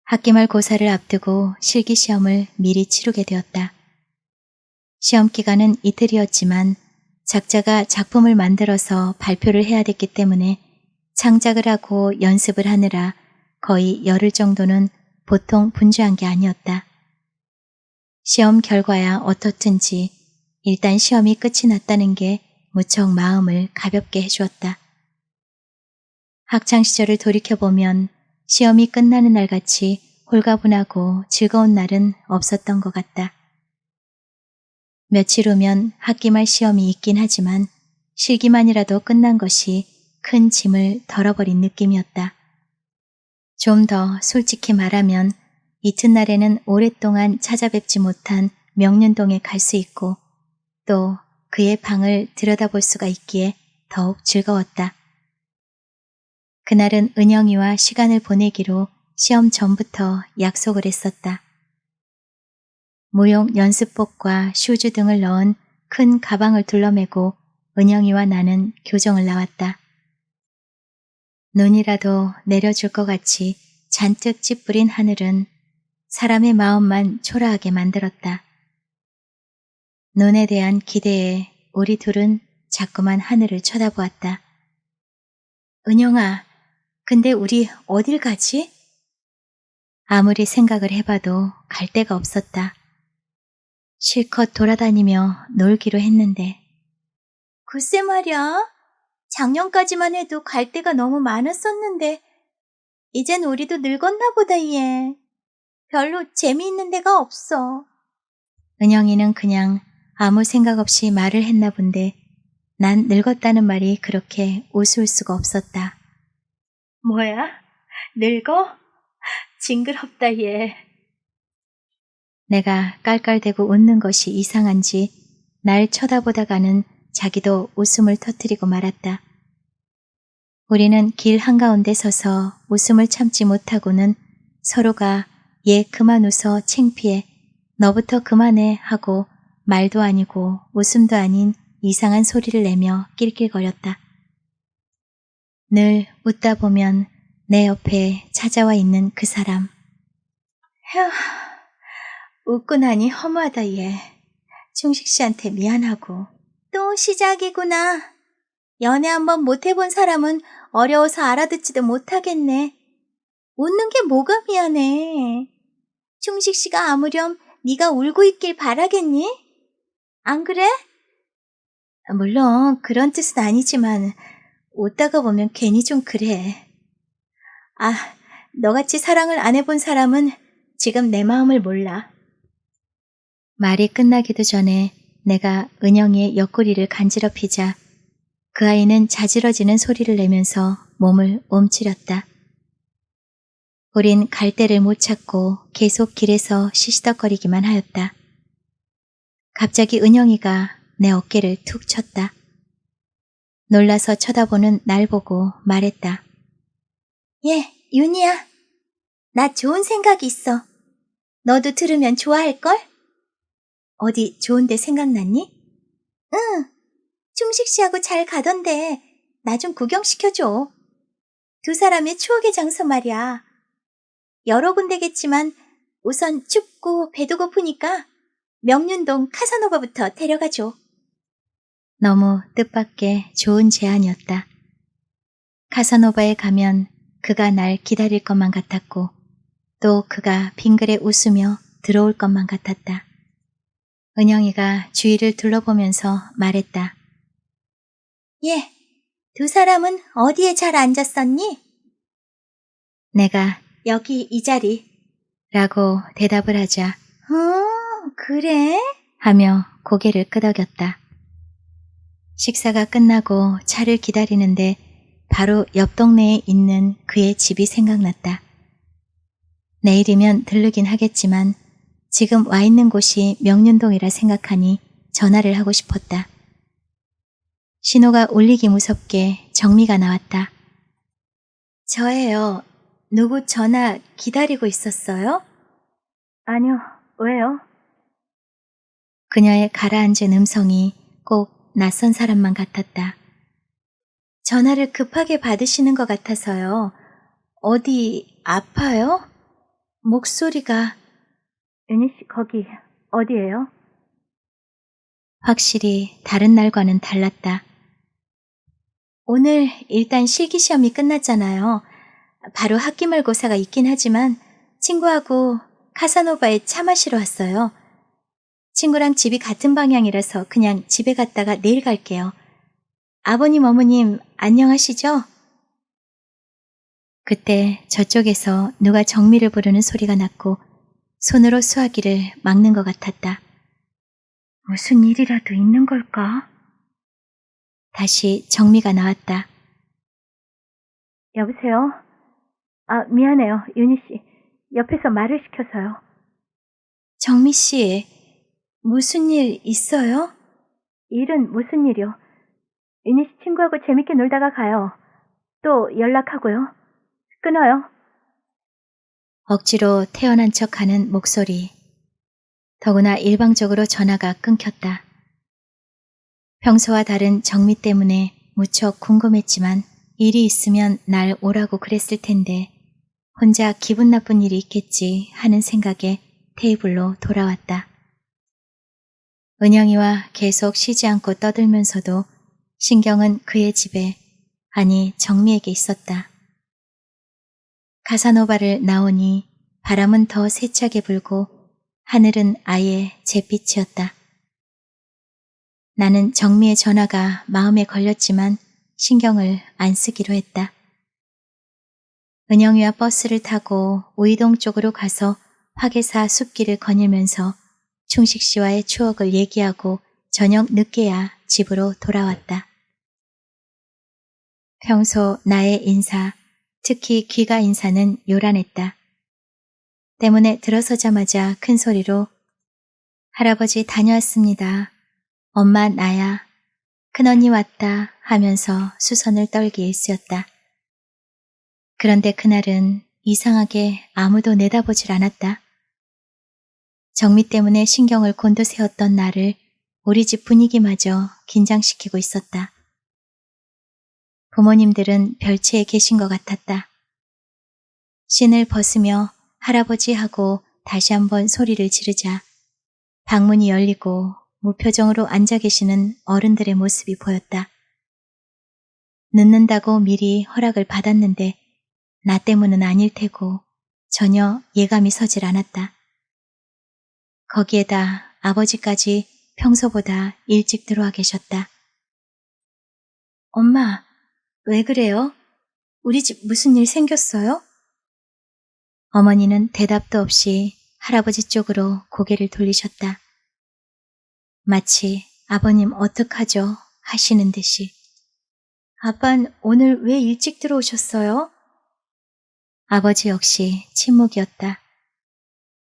학기말 고사를 앞두고 실기시험을 미리 치르게 되었다. 시험 기간은 이틀이었지만 작자가 작품을 만들어서 발표를 해야 됐기 때문에 창작을 하고 연습을 하느라 거의 열흘 정도는 보통 분주한 게 아니었다. 시험 결과야 어떻든지 일단 시험이 끝이 났다는 게 무척 마음을 가볍게 해주었다. 학창시절을 돌이켜보면 시험이 끝나는 날같이 홀가분하고 즐거운 날은 없었던 것 같다. 며칠 후면 학기말 시험이 있긴 하지만 실기만이라도 끝난 것이 큰 짐을 덜어버린 느낌이었다. 좀 더 솔직히 말하면 이튿날에는 오랫동안 찾아뵙지 못한 명륜동에 갈 수 있고 또 그의 방을 들여다볼 수가 있기에 더욱 즐거웠다. 그날은 은영이와 시간을 보내기로 시험 전부터 약속을 했었다. 무용 연습복과 슈즈 등을 넣은 큰 가방을 둘러매고 은영이와 나는 교정을 나왔다. 눈이라도 내려줄 것 같이 잔뜩 찌푸린 하늘은 사람의 마음만 초라하게 만들었다. 눈에 대한 기대에 우리 둘은 자꾸만 하늘을 쳐다보았다. 은영아, 근데 우리 어딜 가지? 아무리 생각을 해봐도 갈 데가 없었다. 실컷 돌아다니며 놀기로 했는데. 글쎄 말이야. 작년까지만 해도 갈 데가 너무 많았었는데 이젠 우리도 늙었나 보다 얘. 별로 재미있는 데가 없어. 은영이는 그냥 아무 생각 없이 말을 했나 본데 난 늙었다는 말이 그렇게 우스울 수가 없었다. 뭐야? 늙어? 징그럽다 얘. 내가 깔깔대고 웃는 것이 이상한지 날 쳐다보다가는 자기도 웃음을 터뜨리고 말았다. 우리는 길 한가운데 서서 웃음을 참지 못하고는 서로가 얘 그만 웃어 창피해 너부터 그만해 하고 말도 아니고 웃음도 아닌 이상한 소리를 내며 낄낄거렸다. 늘 웃다 보면 내 옆에 찾아와 있는 그 사람. 휴, 웃고 나니 허무하다 얘. 충식 씨한테 미안하고. 또 시작이구나. 연애 한번 못 해본 사람은 어려워서 알아듣지도 못하겠네. 웃는 게 뭐가 미안해. 충식 씨가 아무렴 네가 울고 있길 바라겠니? 안 그래? 물론 그런 뜻은 아니지만 웃다가 보면 괜히 좀 그래. 아, 너같이 사랑을 안 해본 사람은 지금 내 마음을 몰라. 말이 끝나기도 전에 내가 은영이의 옆구리를 간지럽히자 그 아이는 자지러지는 소리를 내면서 몸을 움츠렸다. 우린 갈 데를 못 찾고 계속 길에서 시시덕거리기만 하였다. 갑자기 은영이가 내 어깨를 툭 쳤다. 놀라서 쳐다보는 날 보고 말했다. 예, 윤희야. 나 좋은 생각이 있어. 너도 들으면 좋아할걸? 어디 좋은데 생각났니? 응, 충식 씨하고 잘 가던데 나 좀 구경시켜줘. 두 사람의 추억의 장소 말이야. 여러 군데겠지만 우선 춥고 배도 고프니까 명륜동 카사노바부터 데려가줘. 너무 뜻밖의 좋은 제안이었다. 카사노바에 가면 그가 날 기다릴 것만 같았고 또 그가 빙그레 웃으며 들어올 것만 같았다. 은영이가 주위를 둘러보면서 말했다. 예, 두 사람은 어디에 잘 앉았었니? 내가 여기 이 자리 라고 대답을 하자 그래? 하며 고개를 끄덕였다. 식사가 끝나고 차를 기다리는데 바로 옆 동네에 있는 그의 집이 생각났다. 내일이면 들르긴 하겠지만 지금 와 있는 곳이 명륜동이라 생각하니 전화를 하고 싶었다. 신호가 울리기 무섭게 정미가 나왔다. 저예요. 누구 전화 기다리고 있었어요? 아니요. 왜요? 그녀의 가라앉은 음성이 꼭 낯선 사람만 같았다. 전화를 급하게 받으시는 것 같아서요. 어디 아파요? 목소리가... 윤희 씨 거기 어디예요? 확실히 다른 날과는 달랐다. 오늘 일단 실기시험이 끝났잖아요. 바로 학기말고사가 있긴 하지만 친구하고 카사노바에 차 마시러 왔어요. 친구랑 집이 같은 방향이라서 그냥 집에 갔다가 내일 갈게요. 아버님, 어머님 안녕하시죠? 그때 저쪽에서 누가 정미를 부르는 소리가 났고 손으로 수화기를 막는 것 같았다. 무슨 일이라도 있는 걸까? 다시 정미가 나왔다. 여보세요? 아, 미안해요, 윤희 씨. 옆에서 말을 시켜서요. 정미 씨, 무슨 일 있어요? 일은 무슨 일이요? 윤희 씨 친구하고 재밌게 놀다가 가요. 또 연락하고요. 끊어요. 억지로 태어난 척하는 목소리. 더구나 일방적으로 전화가 끊겼다. 평소와 다른 정미 때문에 무척 궁금했지만 일이 있으면 날 오라고 그랬을 텐데 혼자 기분 나쁜 일이 있겠지 하는 생각에 테이블로 돌아왔다. 은영이와 계속 쉬지 않고 떠들면서도 신경은 그의 집에, 아니 정미에게 있었다. 카사노바를 나오니 바람은 더 세차게 불고 하늘은 아예 잿빛이었다. 나는 정미의 전화가 마음에 걸렸지만 신경을 안 쓰기로 했다. 은영이와 버스를 타고 우이동 쪽으로 가서 화계사 숲길을 거닐면서 충식 씨와의 추억을 얘기하고 저녁 늦게야 집으로 돌아왔다. 평소 나의 인사, 특히 귀가 인사는 요란했다. 때문에 들어서자마자 큰 소리로 할아버지 다녀왔습니다. 엄마 나야. 큰언니 왔다 하면서 수선을 떨기 일쑤였다. 그런데 그날은 이상하게 아무도 내다보질 않았다. 정미 때문에 신경을 곤두세웠던 나를 우리 집 분위기마저 긴장시키고 있었다. 부모님들은 별채에 계신 것 같았다. 신을 벗으며 할아버지 하고 다시 한번 소리를 지르자 방문이 열리고 무표정으로 앉아 계시는 어른들의 모습이 보였다. 늦는다고 미리 허락을 받았는데 나 때문은 아닐 테고 전혀 예감이 서질 않았다. 거기에다 아버지까지 평소보다 일찍 들어와 계셨다. 엄마, 왜 그래요? 우리 집 무슨 일 생겼어요? 어머니는 대답도 없이 할아버지 쪽으로 고개를 돌리셨다. 마치 아버님 어떡하죠? 하시는 듯이. 아빤 오늘 왜 일찍 들어오셨어요? 아버지 역시 침묵이었다.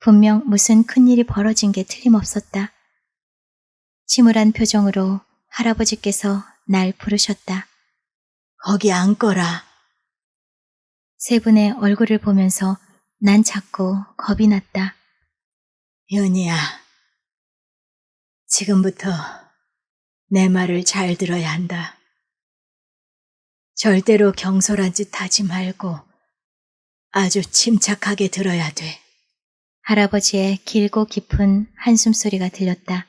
분명 무슨 큰일이 벌어진 게 틀림없었다. 침울한 표정으로 할아버지께서 날 부르셨다. 거기 앉거라. 세 분의 얼굴을 보면서 난 자꾸 겁이 났다. 윤희야, 지금부터 내 말을 잘 들어야 한다. 절대로 경솔한 짓 하지 말고 아주 침착하게 들어야 돼. 할아버지의 길고 깊은 한숨 소리가 들렸다.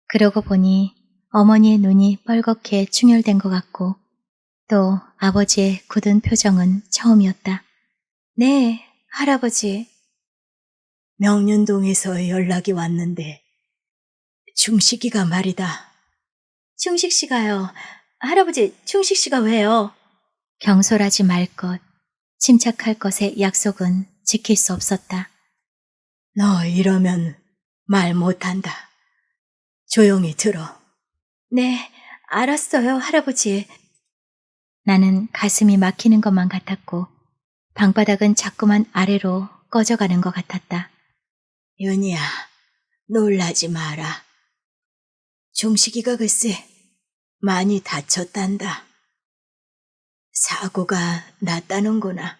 그러고 보니 어머니의 눈이 뻘겋게 충혈된 것 같고 또 아버지의 굳은 표정은 처음이었다. 네, 할아버지. 명륜동에서 연락이 왔는데 중식이가 말이다. 충식 씨가요. 할아버지, 충식 씨가 왜요? 경솔하지 말 것, 침착할 것의 약속은 지킬 수 없었다. 너 이러면 말 못한다. 조용히 들어. 네, 알았어요, 할아버지. 나는 가슴이 막히는 것만 같았고 방바닥은 자꾸만 아래로 꺼져가는 것 같았다. 윤희야, 놀라지 마라. 중식이가 글쎄 많이 다쳤단다. 사고가 났다는구나.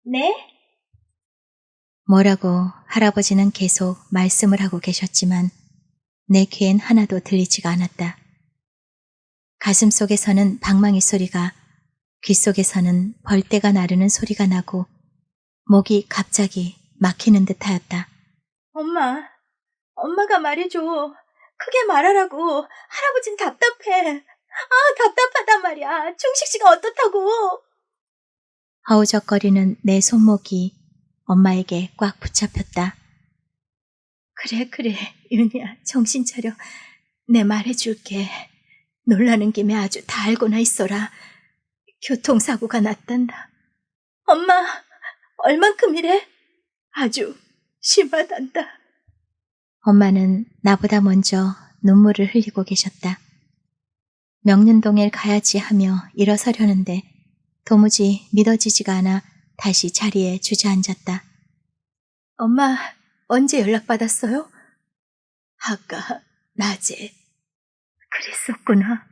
네? 뭐라고 할아버지는 계속 말씀을 하고 계셨지만 내 귀엔 하나도 들리지가 않았다. 가슴 속에서는 방망이 소리가, 귀 속에서는 벌떼가 나르는 소리가 나고 목이 갑자기 막히는 듯하였다. 엄마가 말해줘. 크게 말하라고. 할아버진 답답해. 답답하단 말이야. 충식 씨가 어떻다고. 허우적거리는 내 손목이 엄마에게 꽉 붙잡혔다. 그래, 윤희야, 정신 차려. 내 말해줄게. 놀라는 김에 아주 다 알고나 있어라. 교통사고가 났단다. 엄마, 얼만큼이래? 아주 심하단다. 엄마는 나보다 먼저 눈물을 흘리고 계셨다. 명륜동에 가야지 하며 일어서려는데 도무지 믿어지지가 않아 다시 자리에 주저앉았다. 엄마, 언제 연락받았어요? 아까 낮에 그랬었구나.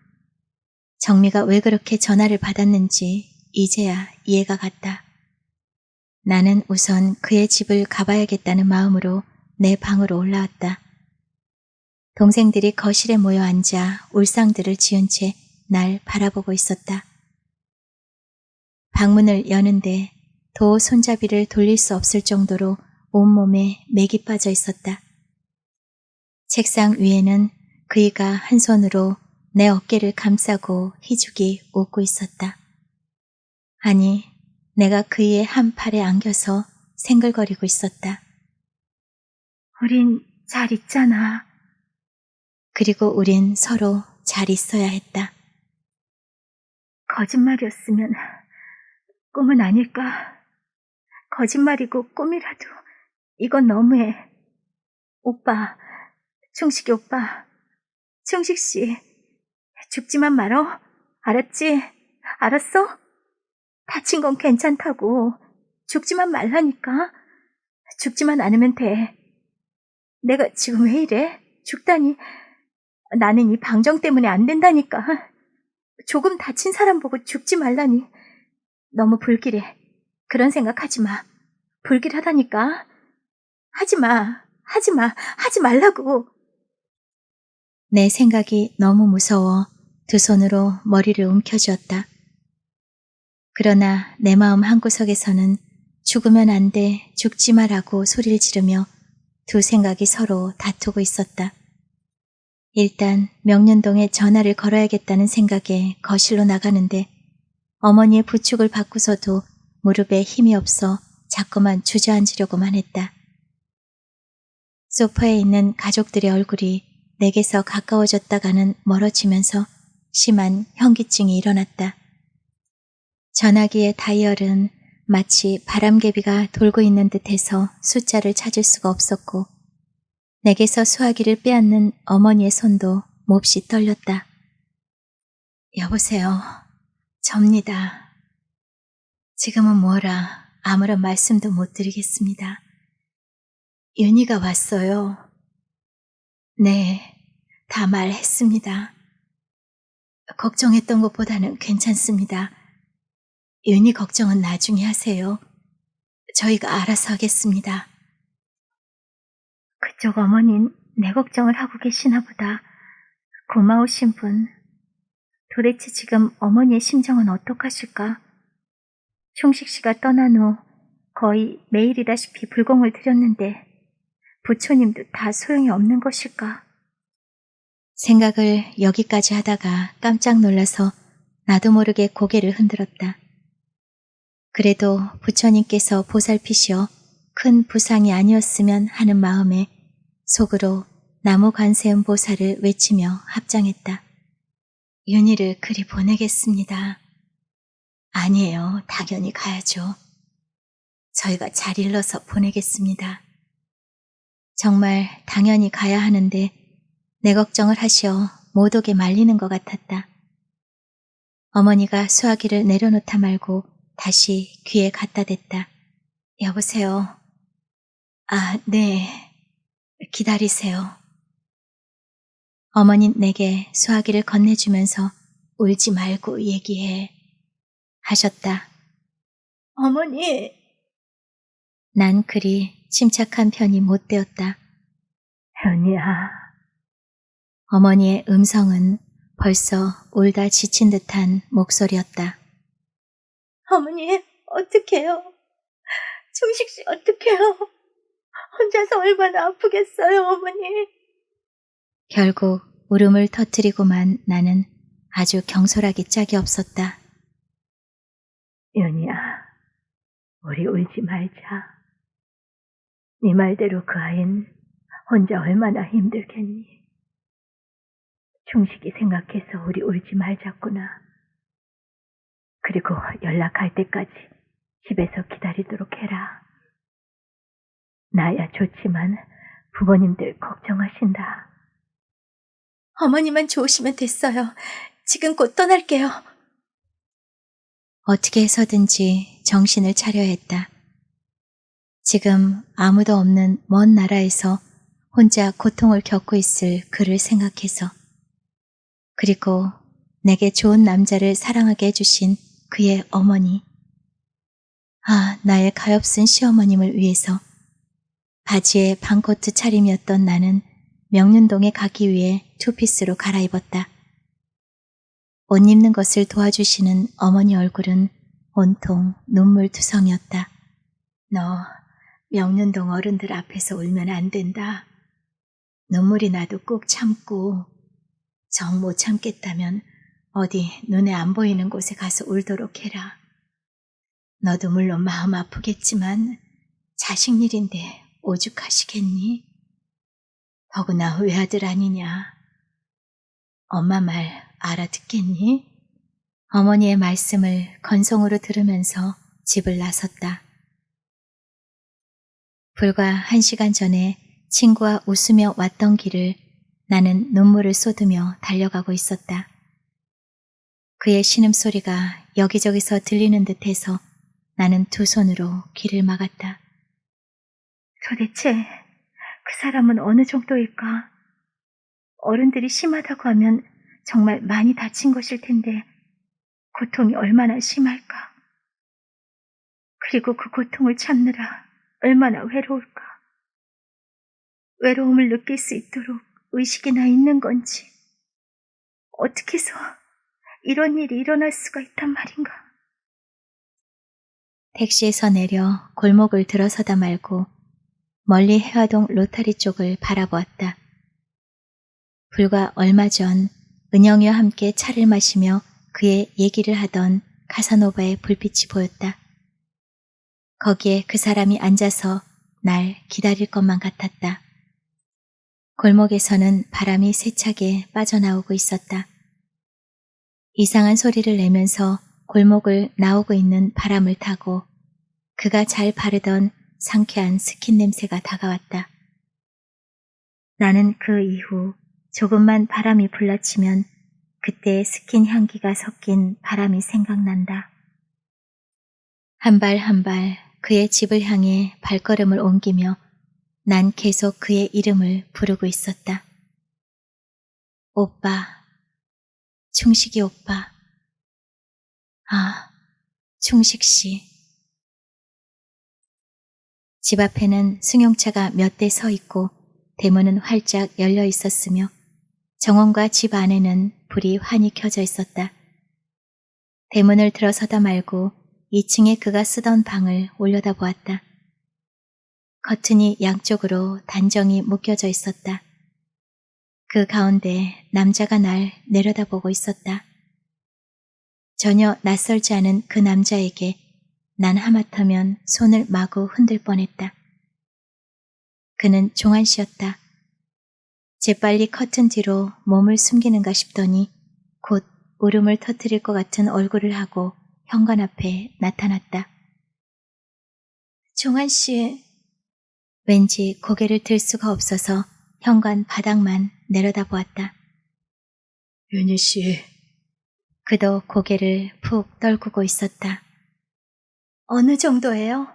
정미가 왜 그렇게 전화를 받았는지 이제야 이해가 갔다. 나는 우선 그의 집을 가봐야겠다는 마음으로 내 방으로 올라왔다. 동생들이 거실에 모여 앉아 울상들을 지은 채 날 바라보고 있었다. 방문을 여는데 도 손잡이를 돌릴 수 없을 정도로 온몸에 맥이 빠져 있었다. 책상 위에는 그이가 한 손으로 내 어깨를 감싸고 희죽이 웃고 있었다. 아니, 내가 그이의 한 팔에 안겨서 생글거리고 있었다. 우린 잘 있잖아. 그리고 우린 서로 잘 있어야 했다. 거짓말이었으면 꿈은 아닐까. 거짓말이고 꿈이라도 이건 너무해. 오빠, 충식이 오빠, 충식씨, 죽지만 말어. 알았지? 알았어? 다친 건 괜찮다고. 죽지만 말라니까. 죽지만 않으면 돼. 내가 지금 왜 이래? 죽다니. 나는 이 방정 때문에 안 된다니까. 조금 다친 사람 보고 죽지 말라니. 너무 불길해. 그런 생각 하지 마. 불길하다니까. 하지 마. 하지 마. 하지 말라고. 내 생각이 너무 무서워 두 손으로 머리를 움켜쥐었다. 그러나 내 마음 한구석에서는 죽으면 안 돼, 죽지 마라고 소리를 지르며 두 생각이 서로 다투고 있었다. 일단 명륜동에 전화를 걸어야겠다는 생각에 거실로 나가는데 어머니의 부축을 받고서도 무릎에 힘이 없어 자꾸만 주저앉으려고만 했다. 소파에 있는 가족들의 얼굴이 내게서 가까워졌다가는 멀어지면서 심한 현기증이 일어났다. 전화기의 다이얼은 마치 바람개비가 돌고 있는 듯해서 숫자를 찾을 수가 없었고 내게서 수화기를 빼앗는 어머니의 손도 몹시 떨렸다. 여보세요. 접니다. 지금은 뭐라 아무런 말씀도 못 드리겠습니다. 윤희가 왔어요. 네, 다 말했습니다. 걱정했던 것보다는 괜찮습니다. 윤희 걱정은 나중에 하세요. 저희가 알아서 하겠습니다. 그쪽 어머닌 내 걱정을 하고 계시나 보다. 고마우신 분. 도대체 지금 어머니의 심정은 어떡하실까? 총식 씨가 떠난 후 거의 매일이다시피 불공을 드렸는데 부처님도 다 소용이 없는 것일까? 생각을 여기까지 하다가 깜짝 놀라서 나도 모르게 고개를 흔들었다. 그래도 부처님께서 보살피시어 큰 부상이 아니었으면 하는 마음에 속으로 나무 관세음 보살을 외치며 합장했다. 윤희를 그리 보내겠습니다. 아니에요. 당연히 가야죠. 저희가 잘 일러서 보내겠습니다. 정말 당연히 가야 하는데 내 걱정을 하시어 못 오게 말리는 것 같았다. 어머니가 수화기를 내려놓다 말고 다시 귀에 갖다 댔다. 여보세요. 아, 네. 기다리세요. 어머닌 내게 수화기를 건네주면서 울지 말고 얘기해 하셨다. 어머니. 난 그리 침착한 편이 못 되었다. 현이야. 어머니의 음성은 벌써 울다 지친 듯한 목소리였다. 어머니, 어떡해요? 충식씨 어떡해요? 혼자서 얼마나 아프겠어요, 어머니. 결국 울음을 터뜨리고만 나는 아주 경솔하기 짝이 없었다. 윤희야, 우리 울지 말자. 네 말대로 그 아이는 혼자 얼마나 힘들겠니. 충식이 생각해서 우리 울지 말자꾸나. 그리고 연락할 때까지 집에서 기다리도록 해라. 나야 좋지만 부모님들 걱정하신다. 어머니만 좋으시면 됐어요. 지금 곧 떠날게요. 어떻게 해서든지 정신을 차려야 했다. 지금 아무도 없는 먼 나라에서 혼자 고통을 겪고 있을 그를 생각해서. 그리고 내게 좋은 남자를 사랑하게 해주신 그의 어머니. 아, 나의 가엾은 시어머님을 위해서. 바지에 반코트 차림이었던 나는 명륜동에 가기 위해 투피스로 갈아입었다. 옷 입는 것을 도와주시는 어머니 얼굴은 온통 눈물투성이었다. 너 명륜동 어른들 앞에서 울면 안 된다. 눈물이 나도 꼭 참고 정 못 참겠다면 어디 눈에 안 보이는 곳에 가서 울도록 해라. 너도 물론 마음 아프겠지만 자식 일인데 오죽하시겠니? 더구나 외아들 아니냐. 엄마 말 알아듣겠니? 어머니의 말씀을 건성으로 들으면서 집을 나섰다. 불과 1시간 전에 친구와 웃으며 왔던 길을 나는 눈물을 쏟으며 달려가고 있었다. 그의 신음소리가 여기저기서 들리는 듯해서 나는 두 손으로 귀를 막았다. 도대체 그 사람은 어느 정도일까? 어른들이 심하다고 하면 정말 많이 다친 것일 텐데 고통이 얼마나 심할까? 그리고 그 고통을 참느라 얼마나 외로울까? 외로움을 느낄 수 있도록 의식이나 있는 건지 어떻게 해서 이런 일이 일어날 수가 있단 말인가? 택시에서 내려 골목을 들어서다 말고 멀리 해화동 로타리 쪽을 바라보았다. 불과 얼마 전 은영이와 함께 차를 마시며 그의 얘기를 하던 카사노바의 불빛이 보였다. 거기에 그 사람이 앉아서 날 기다릴 것만 같았다. 골목에서는 바람이 세차게 빠져나오고 있었다. 이상한 소리를 내면서 골목을 나오고 있는 바람을 타고 그가 잘 바르던 상쾌한 스킨 냄새가 다가왔다. 나는 그 이후 조금만 바람이 불라치면 그때의 스킨 향기가 섞인 바람이 생각난다. 한 발 한 발 그의 집을 향해 발걸음을 옮기며 난 계속 그의 이름을 부르고 있었다. 오빠, 충식이 오빠. 아, 충식씨. 집 앞에는 승용차가 몇 대 서 있고 대문은 활짝 열려 있었으며 정원과 집 안에는 불이 환히 켜져 있었다. 대문을 들어서다 말고 2층에 그가 쓰던 방을 올려다보았다. 커튼이 양쪽으로 단정히 묶여져 있었다. 그 가운데 남자가 날 내려다보고 있었다. 전혀 낯설지 않은 그 남자에게 난 하마터면 손을 마구 흔들 뻔했다. 그는 종한 씨였다. 재빨리 커튼 뒤로 몸을 숨기는가 싶더니 곧 울음을 터뜨릴 것 같은 얼굴을 하고 현관 앞에 나타났다. 종한 씨. 왠지 고개를 들 수가 없어서 현관 바닥만 내려다보았다. 윤희 씨. 그도 고개를 푹 떨구고 있었다. 어느 정도예요?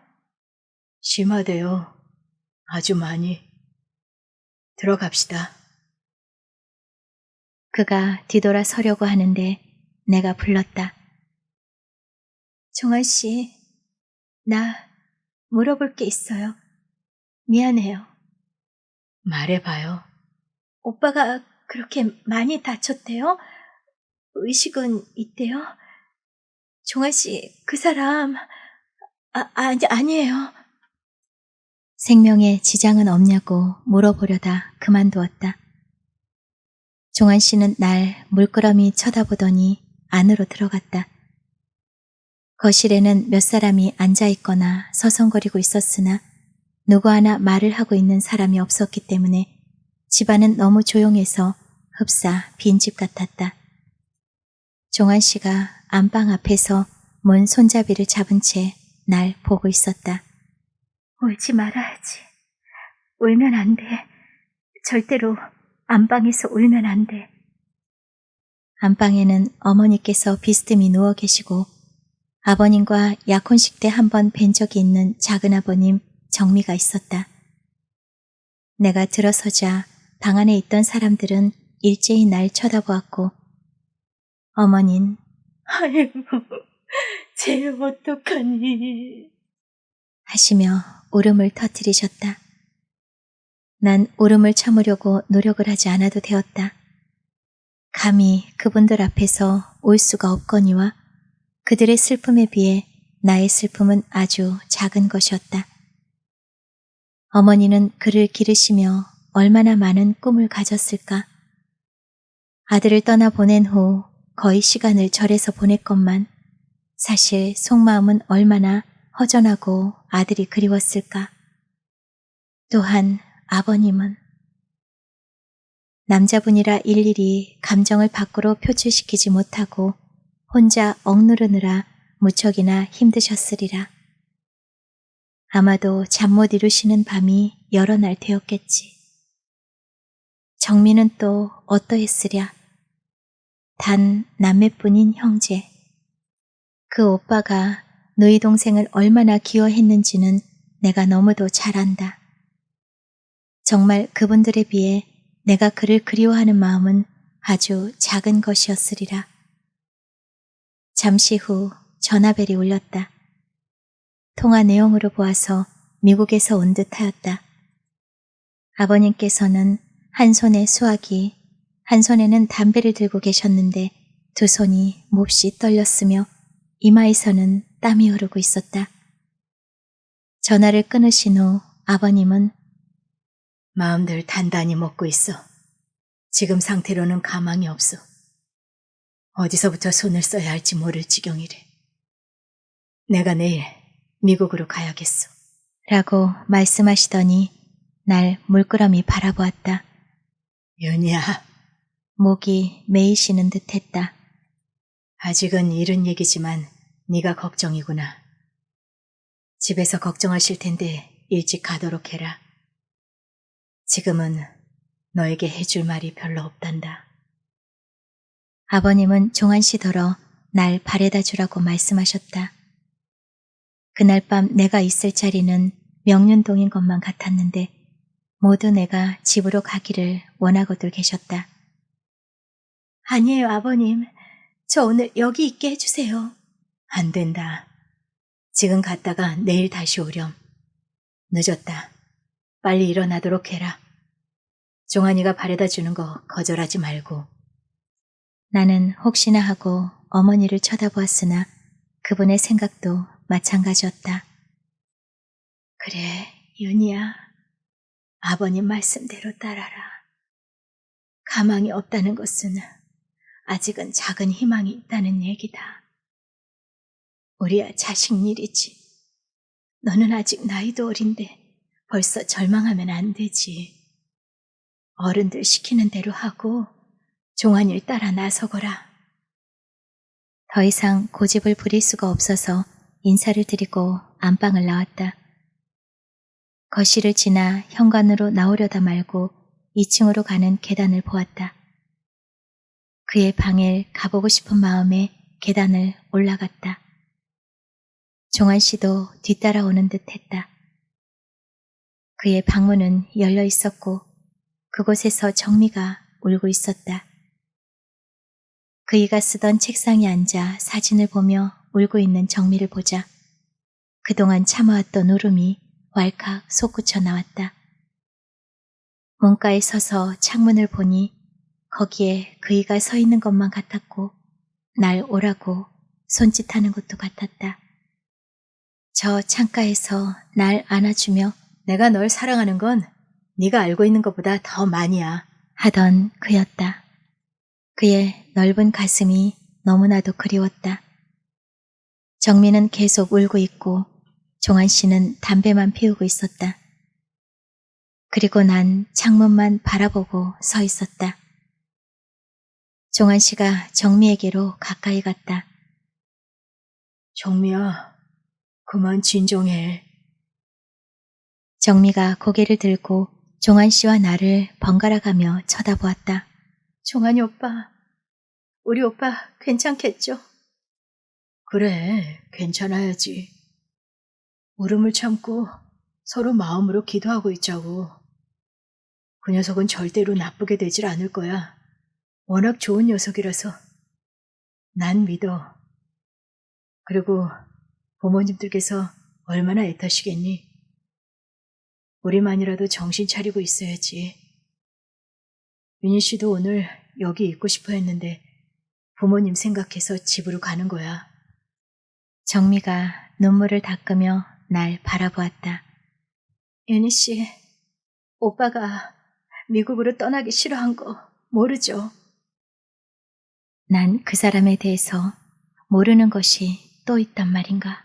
심하대요. 아주 많이. 들어갑시다. 그가 뒤돌아 서려고 하는데 내가 불렀다. 종환 씨, 나 물어볼 게 있어요. 미안해요. 말해봐요. 오빠가 그렇게 많이 다쳤대요? 의식은 있대요? 종환 씨, 그 사람... 아니에요. 생명에 지장은 없냐고 물어보려다 그만두었다. 종환 씨는 날 물끄러미 쳐다보더니 안으로 들어갔다. 거실에는 몇 사람이 앉아있거나 서성거리고 있었으나 누구 하나 말을 하고 있는 사람이 없었기 때문에 집안은 너무 조용해서 흡사 빈집 같았다. 종환 씨가 안방 앞에서 문 손잡이를 잡은 채 날 보고 있었다. 울지 말아야지. 울면 안 돼. 절대로 안방에서 울면 안 돼. 안방에는 어머니께서 비스듬히 누워 계시고 아버님과 약혼식 때 한 번 뵌 적이 있는 작은아버님 정미가 있었다. 내가 들어서자 방 안에 있던 사람들은 일제히 날 쳐다보았고 어머닌 아이고, 쟤 어떡하니. 하시며 울음을 터뜨리셨다. 난 울음을 참으려고 노력을 하지 않아도 되었다. 감히 그분들 앞에서 울 수가 없거니와 그들의 슬픔에 비해 나의 슬픔은 아주 작은 것이었다. 어머니는 그를 기르시며 얼마나 많은 꿈을 가졌을까. 아들을 떠나보낸 후 거의 시간을 절에서 보냈건만 사실 속마음은 얼마나 허전하고 아들이 그리웠을까. 또한 아버님은 남자분이라 일일이 감정을 밖으로 표출시키지 못하고 혼자 억누르느라 무척이나 힘드셨으리라. 아마도 잠 못 이루시는 밤이 여러 날 되었겠지. 정민은 또 어떠했으랴. 단 남매뿐인 형제. 그 오빠가 너희 동생을 얼마나 기워했는지는 내가 너무도 잘 안다. 정말 그분들에 비해 내가 그를 그리워하는 마음은 아주 작은 것이었으리라. 잠시 후 전화벨이 울렸다. 통화 내용으로 보아서 미국에서 온 듯하였다. 아버님께서는 한 손에 수화기, 한 손에는 담배를 들고 계셨는데 두 손이 몹시 떨렸으며 이마에서는 땀이 흐르고 있었다. 전화를 끊으신 후 아버님은 마음들 단단히 먹고 있어. 지금 상태로는 가망이 없어. 어디서부터 손을 써야 할지 모를 지경이래. 내가 내일 미국으로 가야겠어. 라고 말씀하시더니 날 물끄러미 바라보았다. 윤희야, 목이 메이시는 듯했다. 아직은 이른 얘기지만 네가 걱정이구나. 집에서 걱정하실 텐데 일찍 가도록 해라. 지금은 너에게 해줄 말이 별로 없단다. 아버님은 종한씨더러 날 바래다 주라고 말씀하셨다. 그날 밤 내가 있을 자리는 명륜동인 것만 같았는데 모두 내가 집으로 가기를 원하고들 계셨다. 아니에요, 아버님. 저 오늘 여기 있게 해주세요. 안 된다. 지금 갔다가 내일 다시 오렴. 늦었다. 빨리 일어나도록 해라. 종환이가 바래다 주는 거 거절하지 말고. 나는 혹시나 하고 어머니를 쳐다보았으나 그분의 생각도 마찬가지였다. 그래, 윤희야. 아버님 말씀대로 따라라. 가망이 없다는 것은 아직은 작은 희망이 있다는 얘기다. 우리야 자식 일이지. 너는 아직 나이도 어린데 벌써 절망하면 안 되지. 어른들 시키는 대로 하고 종환이를 따라 나서거라. 더 이상 고집을 부릴 수가 없어서 인사를 드리고 안방을 나왔다. 거실을 지나 현관으로 나오려다 말고 2층으로 가는 계단을 보았다. 그의 방에 가보고 싶은 마음에 계단을 올라갔다. 종한 씨도 뒤따라오는 듯 했다. 그의 방문은 열려 있었고 그곳에서 정미가 울고 있었다. 그이가 쓰던 책상에 앉아 사진을 보며 울고 있는 정미를 보자 그동안 참아왔던 울음이 왈칵 솟구쳐 나왔다. 문가에 서서 창문을 보니 거기에 그이가 서 있는 것만 같았고 날 오라고 손짓하는 것도 같았다. 저 창가에서 날 안아주며 내가 널 사랑하는 건 네가 알고 있는 것보다 더 많이야. 하던 그였다. 그의 넓은 가슴이 너무나도 그리웠다. 정민은 계속 울고 있고 종한 씨는 담배만 피우고 있었다. 그리고 난 창문만 바라보고 서 있었다. 종한 씨가 정미에게로 가까이 갔다. 정미야, 그만 진정해. 정미가 고개를 들고 종한 씨와 나를 번갈아 가며 쳐다보았다. 종환이 오빠, 우리 오빠 괜찮겠죠? 그래, 괜찮아야지. 울음을 참고 서로 마음으로 기도하고 있자고. 그 녀석은 절대로 나쁘게 되질 않을 거야. 워낙 좋은 녀석이라서. 난 믿어. 그리고 부모님들께서 얼마나 애타시겠니? 우리만이라도 정신 차리고 있어야지. 윤희 씨도 오늘 여기 있고 싶어 했는데 부모님 생각해서 집으로 가는 거야. 정미가 눈물을 닦으며 날 바라보았다. 윤희 씨, 오빠가 미국으로 떠나기 싫어한 거 모르죠? 난 그 사람에 대해서 모르는 것이 또 있단 말인가.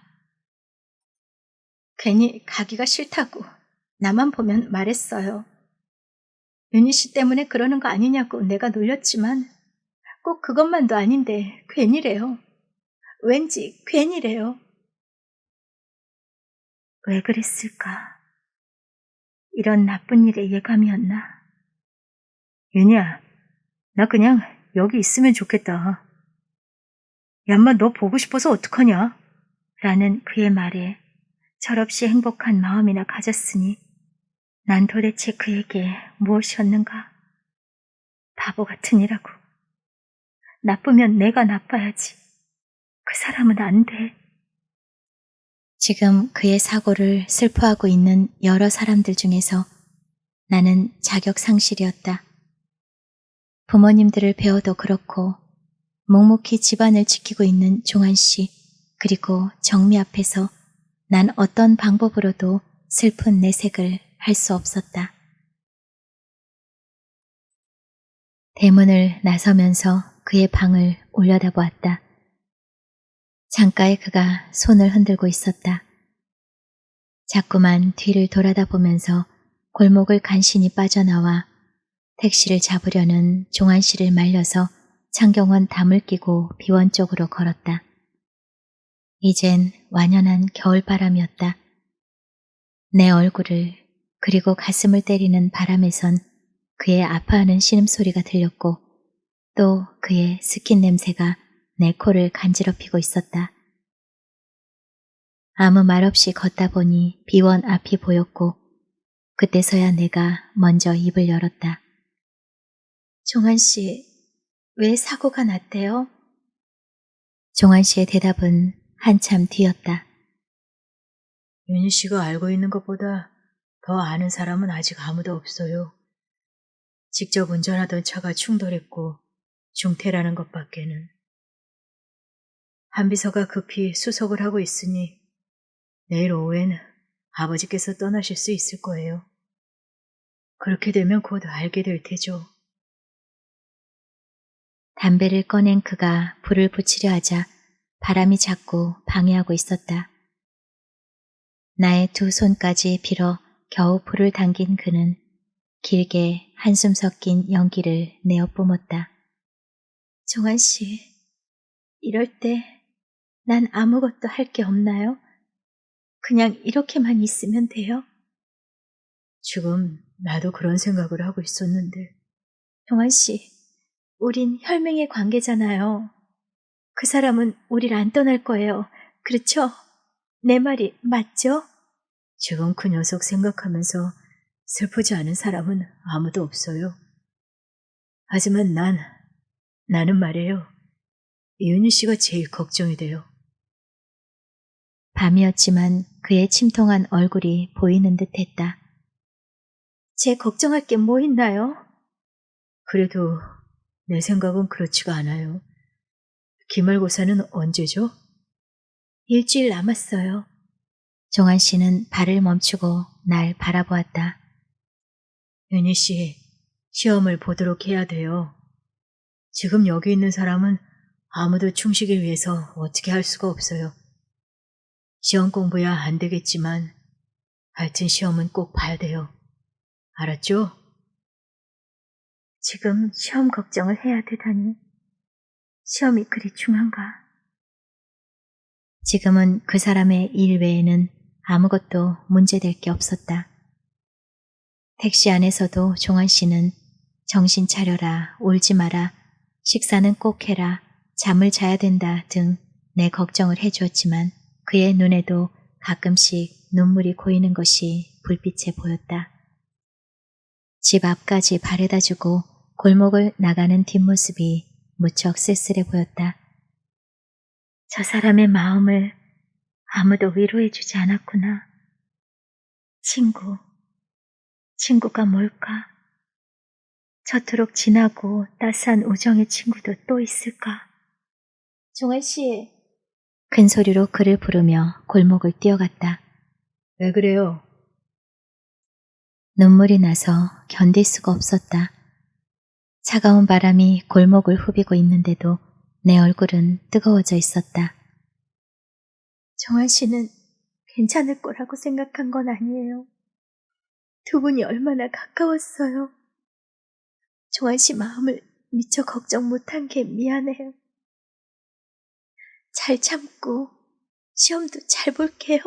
괜히 가기가 싫다고 나만 보면 말했어요. 윤희 씨 때문에 그러는 거 아니냐고 내가 놀렸지만 꼭 그것만도 아닌데 괜히래요. 왠지 괜히래요. 왜 그랬을까? 이런 나쁜 일의 예감이었나? 윤희야, 나 그냥 여기 있으면 좋겠다. 얌마 너 보고 싶어서 어떡하냐? 라는 그의 말에 철없이 행복한 마음이나 가졌으니 난 도대체 그에게 무엇이었는가? 바보 같은 이라고. 나쁘면 내가 나빠야지. 그 사람은 안 돼. 지금 그의 사고를 슬퍼하고 있는 여러 사람들 중에서 나는 자격 상실이었다. 부모님들을 배워도 그렇고 묵묵히 집안을 지키고 있는 종한 씨 그리고 정미 앞에서 난 어떤 방법으로도 슬픈 내색을 할 수 없었다. 대문을 나서면서 그의 방을 올려다보았다. 창가에 그가 손을 흔들고 있었다. 자꾸만 뒤를 돌아다 보면서 골목을 간신히 빠져나와 택시를 잡으려는 종한 씨를 말려서 창경원 담을 끼고 비원 쪽으로 걸었다. 이젠 완연한 겨울바람이었다. 내 얼굴을 그리고 가슴을 때리는 바람에선 그의 아파하는 신음소리가 들렸고 또 그의 스킨 냄새가 내 코를 간지럽히고 있었다. 아무 말 없이 걷다 보니 비원 앞이 보였고 그때서야 내가 먼저 입을 열었다. 종한 씨, 왜 사고가 났대요? 종한 씨의 대답은 한참 뒤였다. 윤희 씨가 알고 있는 것보다 더 아는 사람은 아직 아무도 없어요. 직접 운전하던 차가 충돌했고 중태라는 것밖에는. 한비서가 급히 수속을 하고 있으니 내일 오후엔 아버지께서 떠나실 수 있을 거예요. 그렇게 되면 곧 알게 될 테죠. 담배를 꺼낸 그가 불을 붙이려 하자 바람이 자꾸 방해하고 있었다. 나의 두 손까지 빌어 겨우 불을 당긴 그는 길게 한숨 섞인 연기를 내어 뿜었다. 종한 씨, 이럴 때 난 아무것도 할 게 없나요? 그냥 이렇게만 있으면 돼요? 지금 나도 그런 생각을 하고 있었는데. 종한 씨, 우린 혈맹의 관계잖아요. 그 사람은 우릴 안 떠날 거예요. 그렇죠? 내 말이 맞죠? 지금 그 녀석 생각하면서 슬프지 않은 사람은 아무도 없어요. 하지만 나는 말이에요. 이윤희 씨가 제일 걱정이 돼요. 밤이었지만 그의 침통한 얼굴이 보이는 듯 했다. 제 걱정할 게 뭐 있나요? 그래도 내 생각은 그렇지가 않아요. 기말고사는 언제죠? 일주일 남았어요. 종한 씨는 발을 멈추고 날 바라보았다. 윤희 씨, 시험을 보도록 해야 돼요. 지금 여기 있는 사람은 아무도 충식을 위해서 어떻게 할 수가 없어요. 시험 공부야 안 되겠지만 하여튼 시험은 꼭 봐야 돼요. 알았죠? 지금 시험 걱정을 해야 되다니. 시험이 그리 중한가. 지금은 그 사람의 일 외에는 아무것도 문제될 게 없었다. 택시 안에서도 종한 씨는 정신 차려라, 울지 마라, 식사는 꼭 해라, 잠을 자야 된다 등 내 걱정을 해주었지만 그의 눈에도 가끔씩 눈물이 고이는 것이 불빛에 보였다. 집 앞까지 바래다주고 골목을 나가는 뒷모습이 무척 쓸쓸해 보였다. 저 사람의 마음을 아무도 위로해주지 않았구나. 친구가 뭘까? 저토록 진하고 따스한 우정의 친구도 또 있을까? 종환 씨. 큰 소리로 그를 부르며 골목을 뛰어갔다. 왜 그래요? 눈물이 나서 견딜 수가 없었다. 차가운 바람이 골목을 후비고 있는데도 내 얼굴은 뜨거워져 있었다. 정환 씨는 괜찮을 거라고 생각한 건 아니에요. 두 분이 얼마나 가까웠어요. 정환 씨 마음을 미처 걱정 못한 게 미안해요. 잘 참고 시험도 잘 볼게요.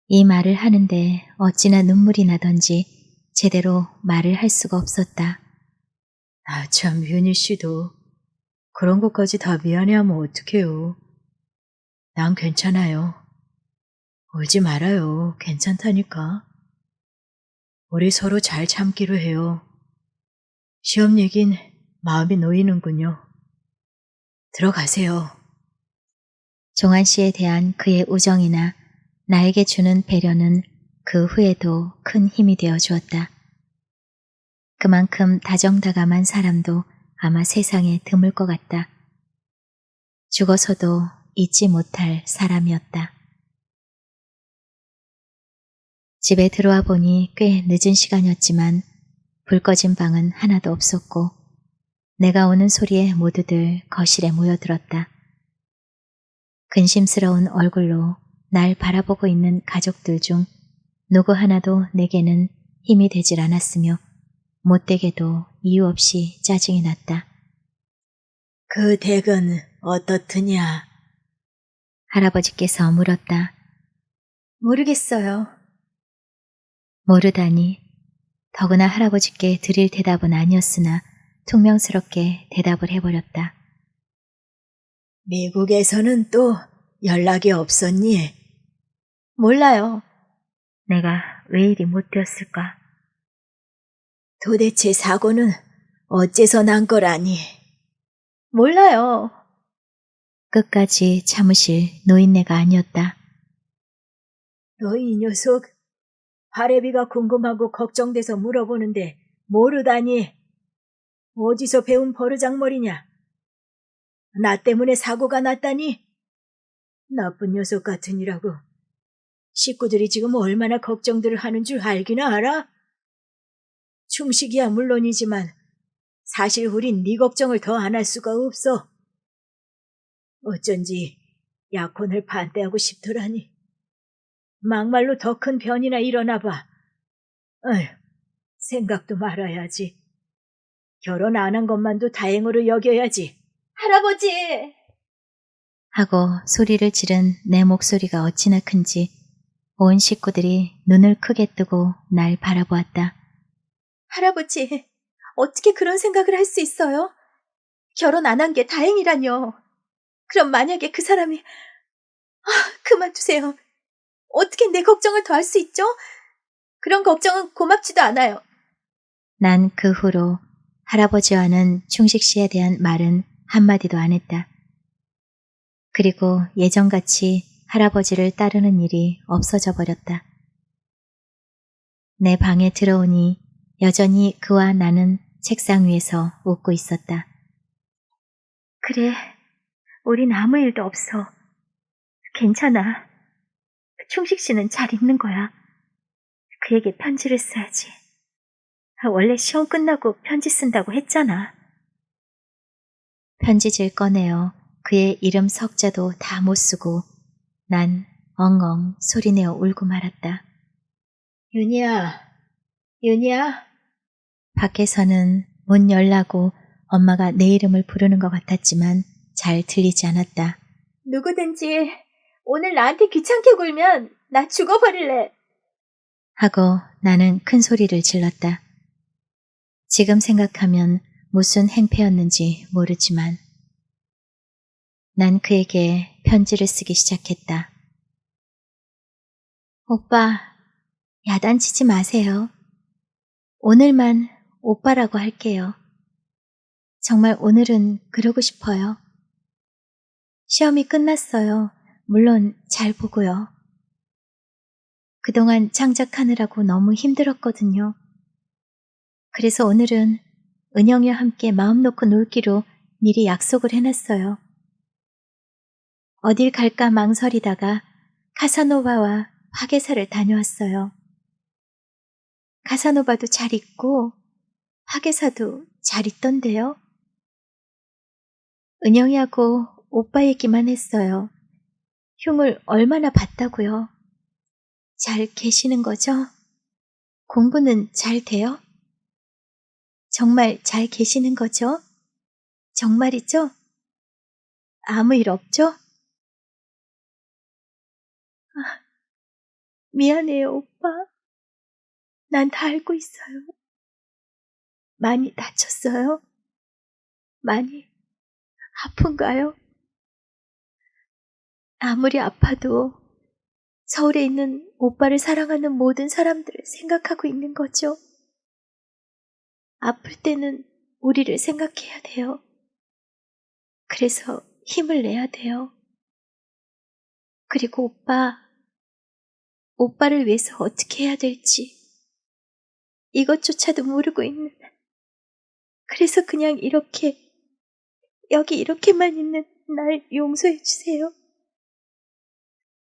이 말을 하는데 어찌나 눈물이 나던지 제대로 말을 할 수가 없었다. 아, 참, 윤희 씨도 그런 것까지 다 미안해하면 어떡해요. 난 괜찮아요. 울지 말아요. 괜찮다니까. 우리 서로 잘 참기로 해요. 시험 얘긴 마음이 놓이는군요. 들어가세요. 종한 씨에 대한 그의 우정이나 나에게 주는 배려는 그 후에도 큰 힘이 되어 주었다. 그만큼 다정다감한 사람도 아마 세상에 드물 것 같다. 죽어서도 잊지 못할 사람이었다. 집에 들어와 보니 꽤 늦은 시간이었지만 불 꺼진 방은 하나도 없었고 내가 오는 소리에 모두들 거실에 모여들었다. 근심스러운 얼굴로 날 바라보고 있는 가족들 중 누구 하나도 내게는 힘이 되질 않았으며 못되게도 이유 없이 짜증이 났다. 그 댁은 어떻느냐? 할아버지께서 물었다. 모르겠어요. 모르다니. 더구나 할아버지께 드릴 대답은 아니었으나 퉁명스럽게 대답을 해버렸다. 미국에서는 또 연락이 없었니? 몰라요. 내가 왜 이리 못되었을까? 도대체 사고는 어째서 난 거라니? 몰라요. 끝까지 참으실 노인네가 아니었다. 너 이 녀석, 발해비가 궁금하고 걱정돼서 물어보는데 모르다니. 어디서 배운 버르장머리냐? 나 때문에 사고가 났다니? 나쁜 녀석 같으니라고. 식구들이 지금 얼마나 걱정들을 하는 줄 알기나 알아? 충식이야 물론이지만 사실 우린 네 걱정을 더 안 할 수가 없어. 어쩐지 약혼을 반대하고 싶더라니. 막말로 더 큰 변이나 일어나 봐. 어휴, 생각도 말아야지. 결혼 안 한 것만도 다행으로 여겨야지. 할아버지! 하고 소리를 지른 내 목소리가 어찌나 큰지 온 식구들이 눈을 크게 뜨고 날 바라보았다. 할아버지, 어떻게 그런 생각을 할 수 있어요? 결혼 안 한 게 다행이라뇨. 그럼 만약에 그 사람이... 그만두세요. 어떻게 내 걱정을 더 할 수 있죠? 그런 걱정은 고맙지도 않아요. 난 그 후로 할아버지와는 충식 씨에 대한 말은 한마디도 안 했다. 그리고 예전같이 할아버지를 따르는 일이 없어져 버렸다. 내 방에 들어오니 여전히 그와 나는 책상 위에서 웃고 있었다. 그래, 우린 아무 일도 없어. 괜찮아. 충식 씨는 잘 있는 거야. 그에게 편지를 써야지. 원래 시험 끝나고 편지 쓴다고 했잖아. 편지지를 꺼내어 그의 이름 석자도 다 못 쓰고 난 엉엉 소리내어 울고 말았다. 윤희야. 밖에서는 문 열라고 엄마가 내 이름을 부르는 것 같았지만 잘 들리지 않았다. 누구든지 오늘 나한테 귀찮게 굴면 나 죽어버릴래. 하고 나는 큰 소리를 질렀다. 지금 생각하면 무슨 행패였는지 모르지만 난 그에게 편지를 쓰기 시작했다. 오빠, 야단치지 마세요. 오늘만 오빠라고 할게요. 정말 오늘은 그러고 싶어요. 시험이 끝났어요. 물론 잘 보고요. 그동안 장작하느라고 너무 힘들었거든요. 그래서 오늘은 은영이와 함께 마음 놓고 놀기로 미리 약속을 해놨어요. 어딜 갈까 망설이다가 카사노바와 화개사를 다녀왔어요. 카사노바도 잘 있고 화개사도 잘 있던데요. 은영이하고 오빠 얘기만 했어요. 흉을 얼마나 봤다고요. 잘 계시는 거죠? 공부는 잘 돼요? 정말 잘 계시는 거죠? 정말이죠? 아무 일 없죠? 미안해요, 오빠. 난 다 알고 있어요. 많이 다쳤어요? 많이 아픈가요? 아무리 아파도 서울에 있는 오빠를 사랑하는 모든 사람들을 생각하고 있는 거죠. 아플 때는 우리를 생각해야 돼요. 그래서 힘을 내야 돼요. 그리고 오빠를 위해서 어떻게 해야 될지 이것조차도 모르고 있는, 그래서 그냥 여기 이렇게만 있는 날 용서해 주세요.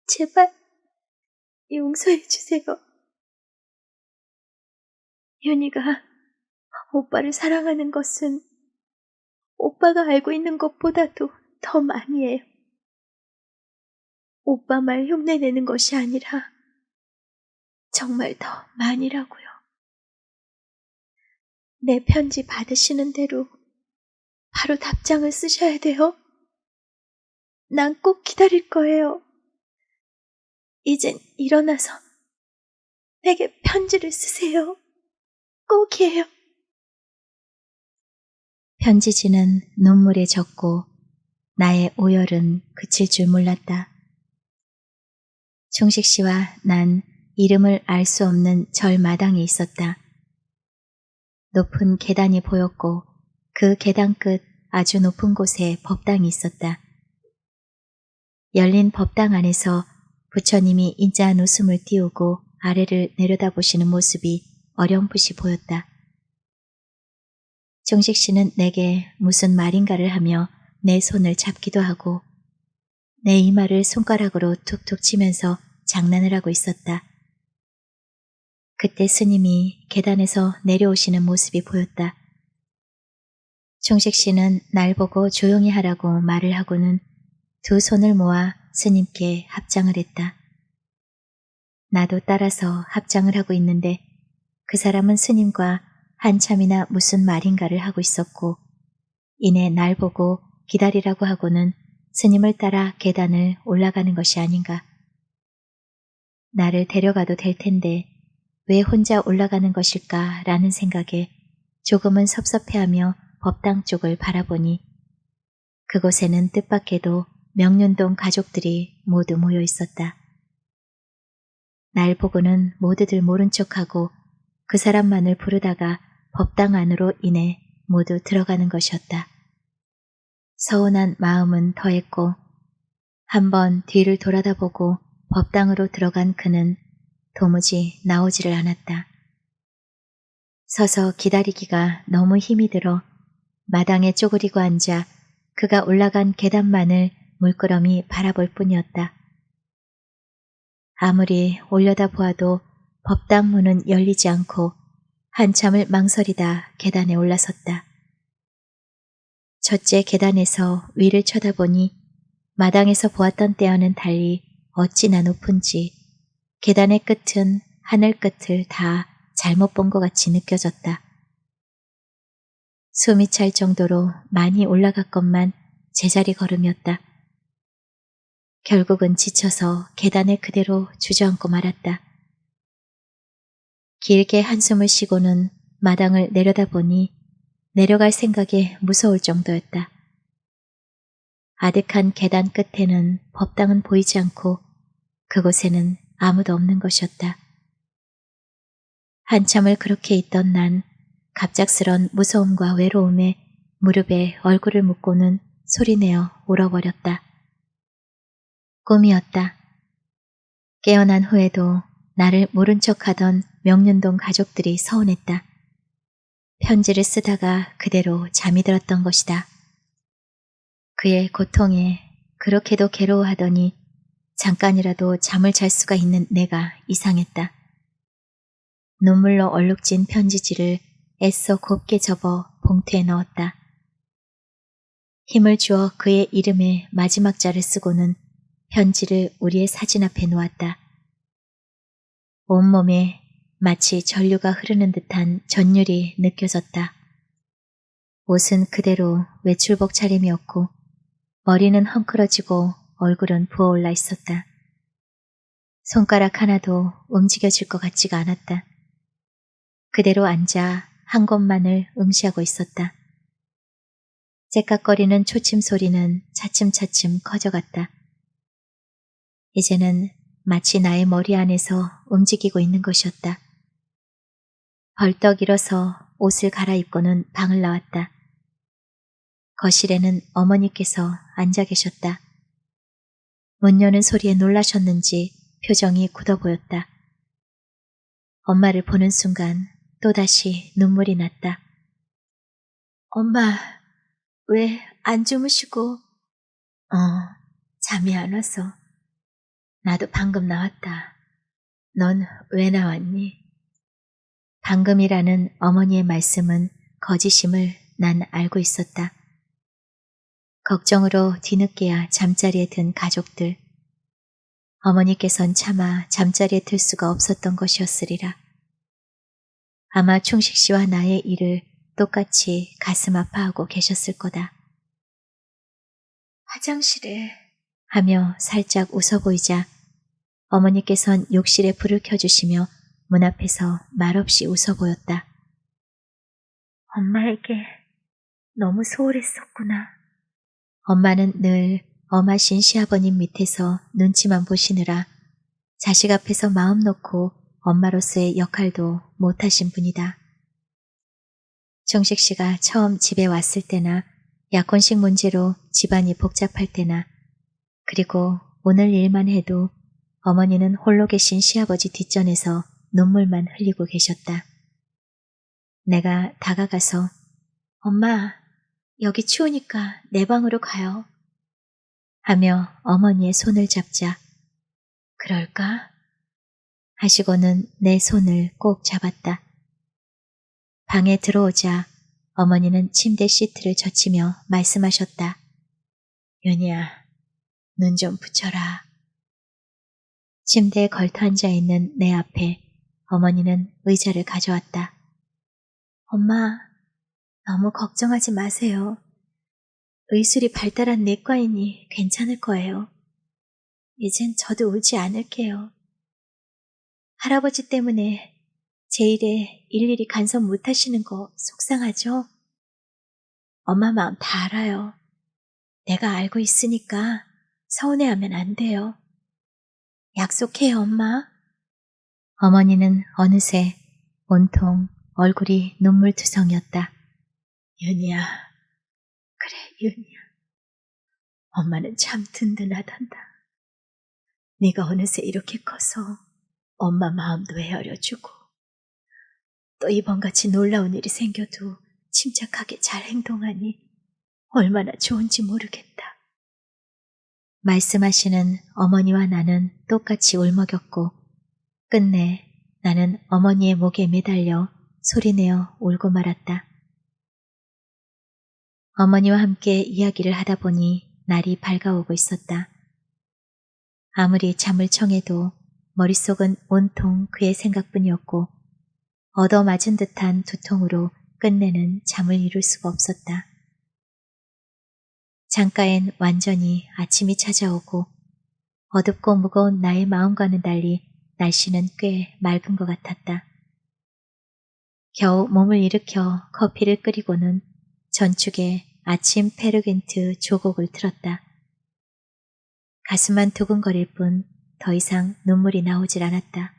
제발 용서해 주세요. 윤희가 오빠를 사랑하는 것은 오빠가 알고 있는 것보다도 더 많이 해요. 오빠 말 흉내내는 것이 아니라 정말 더 많이라고요. 내 편지 받으시는 대로 바로 답장을 쓰셔야 돼요. 난 꼭 기다릴 거예요. 이젠 일어나서 내게 편지를 쓰세요. 꼭이에요. 편지지는 눈물에 젖고 나의 오열은 그칠 줄 몰랐다. 충식 씨와 난 이름을 알 수 없는 절마당에 있었다. 높은 계단이 보였고 그 계단 끝 아주 높은 곳에 법당이 있었다. 열린 법당 안에서 부처님이 인자한 웃음을 띄우고 아래를 내려다보시는 모습이 어렴풋이 보였다. 충식 씨는 내게 무슨 말인가를 하며 내 손을 잡기도 하고 내 이마를 손가락으로 툭툭 치면서 장난을 하고 있었다. 그때 스님이 계단에서 내려오시는 모습이 보였다. 충식 씨는 날 보고 조용히 하라고 말을 하고는 두 손을 모아 스님께 합장을 했다. 나도 따라서 합장을 하고 있는데 그 사람은 스님과 한참이나 무슨 말인가를 하고 있었고 이내 날 보고 기다리라고 하고는 스님을 따라 계단을 올라가는 것이 아닌가. 나를 데려가도 될 텐데 왜 혼자 올라가는 것일까 라는 생각에 조금은 섭섭해하며 법당 쪽을 바라보니 그곳에는 뜻밖에도 명륜동 가족들이 모두 모여 있었다. 날 보고는 모두들 모른 척하고 그 사람만을 부르다가 법당 안으로 인해 모두 들어가는 것이었다. 서운한 마음은 더했고 한번 뒤를 돌아다보고 법당으로 들어간 그는 도무지 나오지를 않았다. 서서 기다리기가 너무 힘이 들어 마당에 쪼그리고 앉아 그가 올라간 계단만을 물끄러미 바라볼 뿐이었다. 아무리 올려다보아도 법당 문은 열리지 않고 한참을 망설이다 계단에 올라섰다. 첫째 계단에서 위를 쳐다보니 마당에서 보았던 때와는 달리 어찌나 높은지 계단의 끝은 하늘 끝을 다 잘못 본 것 같이 느껴졌다. 숨이 찰 정도로 많이 올라갔건만 제자리 걸음이었다. 결국은 지쳐서 계단에 그대로 주저앉고 말았다. 길게 한숨을 쉬고는 마당을 내려다보니 내려갈 생각에 무서울 정도였다. 아득한 계단 끝에는 법당은 보이지 않고 그곳에는 아무도 없는 것이었다. 한참을 그렇게 있던 난 갑작스런 무서움과 외로움에 무릎에 얼굴을 묻고는 소리내어 울어버렸다. 꿈이었다. 깨어난 후에도 나를 모른 척하던 명륜동 가족들이 서운했다. 편지를 쓰다가 그대로 잠이 들었던 것이다. 그의 고통에 그렇게도 괴로워하더니 잠깐이라도 잠을 잘 수가 있는 내가 이상했다. 눈물로 얼룩진 편지지를 애써 곱게 접어 봉투에 넣었다. 힘을 주어 그의 이름에 마지막 자를 쓰고는 편지를 우리의 사진 앞에 놓았다. 온몸에 마치 전류가 흐르는 듯한 전율이 느껴졌다. 옷은 그대로 외출복 차림이었고 머리는 헝클어지고 얼굴은 부어올라 있었다. 손가락 하나도 움직여질 것 같지가 않았다. 그대로 앉아 한 곳만을 응시하고 있었다. 째깍거리는 초침 소리는 차츰차츰 커져갔다. 이제는 마치 나의 머리 안에서 움직이고 있는 것이었다. 벌떡 일어서 옷을 갈아입고는 방을 나왔다. 거실에는 어머니께서 앉아 계셨다. 문 여는 소리에 놀라셨는지 표정이 굳어 보였다. 엄마를 보는 순간 또다시 눈물이 났다. 엄마, 왜 안 주무시고? 잠이 안 와서. 나도 방금 나왔다. 넌 왜 나왔니? 방금이라는 어머니의 말씀은 거짓임을 난 알고 있었다. 걱정으로 뒤늦게야 잠자리에 든 가족들. 어머니께선 차마 잠자리에 들 수가 없었던 것이었으리라. 아마 충식 씨와 나의 일을 똑같이 가슴 아파하고 계셨을 거다. 화장실에 하며 살짝 웃어 보이자 어머니께선 욕실에 불을 켜주시며 문 앞에서 말없이 웃어 보였다. 엄마에게 너무 소홀했었구나. 엄마는 늘 엄하신 시아버님 밑에서 눈치만 보시느라 자식 앞에서 마음 놓고 엄마로서의 역할도 못하신 분이다. 정식 씨가 처음 집에 왔을 때나 약혼식 문제로 집안이 복잡할 때나 그리고 오늘 일만 해도 어머니는 홀로 계신 시아버지 뒷전에서 눈물만 흘리고 계셨다. 내가 다가가서 엄마, 여기 추우니까 내 방으로 가요. 하며 어머니의 손을 잡자 그럴까? 하시고는 내 손을 꼭 잡았다. 방에 들어오자 어머니는 침대 시트를 젖히며 말씀하셨다. 윤희야, 눈 좀 붙여라. 침대에 걸터 앉아있는 내 앞에 어머니는 의자를 가져왔다. 엄마, 너무 걱정하지 마세요. 의술이 발달한 내과이니 괜찮을 거예요. 이젠 저도 울지 않을게요. 할아버지 때문에 제 일에 일일이 간섭 못하시는 거 속상하죠? 엄마 마음 다 알아요. 내가 알고 있으니까 서운해하면 안 돼요. 약속해요, 엄마. 어머니는 어느새 온통 얼굴이 눈물투성이었다. 윤희야, 그래 윤희야. 엄마는 참 든든하단다. 네가 어느새 이렇게 커서 엄마 마음도 헤아려주고 또 이번같이 놀라운 일이 생겨도 침착하게 잘 행동하니 얼마나 좋은지 모르겠다. 말씀하시는 어머니와 나는 똑같이 울먹였고 끝내 나는 어머니의 목에 매달려 소리내어 울고 말았다. 어머니와 함께 이야기를 하다 보니 날이 밝아오고 있었다. 아무리 잠을 청해도 머릿속은 온통 그의 생각뿐이었고 얻어맞은 듯한 두통으로 끝내는 잠을 이룰 수가 없었다. 창가엔 완전히 아침이 찾아오고 어둡고 무거운 나의 마음과는 달리 날씨는 꽤 맑은 것 같았다. 겨우 몸을 일으켜 커피를 끓이고는 전축에 아침 페르겐트 조곡을 틀었다. 가슴만 두근거릴 뿐 더 이상 눈물이 나오질 않았다.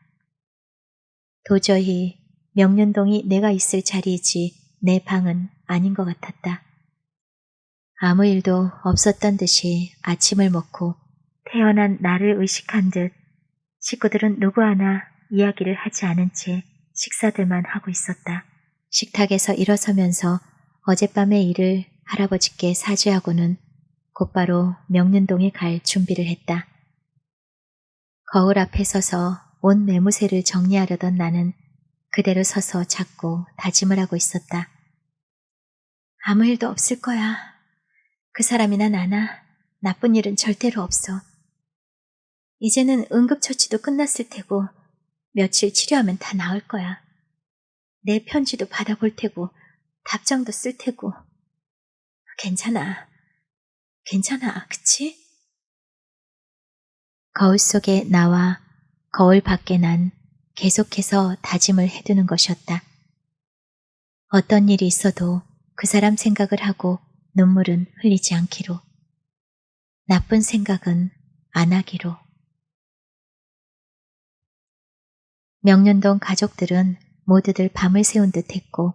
도저히 명륜동이 내가 있을 자리이지 내 방은 아닌 것 같았다. 아무 일도 없었던 듯이 아침을 먹고 태어난 나를 의식한 듯 식구들은 누구 하나 이야기를 하지 않은 채 식사들만 하고 있었다. 식탁에서 일어서면서 어젯밤의 일을 할아버지께 사죄하고는 곧바로 명륜동에 갈 준비를 했다. 거울 앞에 서서 온 매무새를 정리하려던 나는 그대로 서서 자꾸 다짐을 하고 있었다. 아무 일도 없을 거야. 그 사람이나 나나 나쁜 일은 절대로 없어. 이제는 응급처치도 끝났을 테고 며칠 치료하면 다 나을 거야. 내 편지도 받아볼 테고 답장도 쓸 테고. 괜찮아. 괜찮아. 그치? 거울 속에 나와 거울 밖에 난 계속해서 다짐을 해두는 것이었다. 어떤 일이 있어도 그 사람 생각을 하고 눈물은 흘리지 않기로. 나쁜 생각은 안 하기로. 명륜동 가족들은 모두들 밤을 새운 듯 했고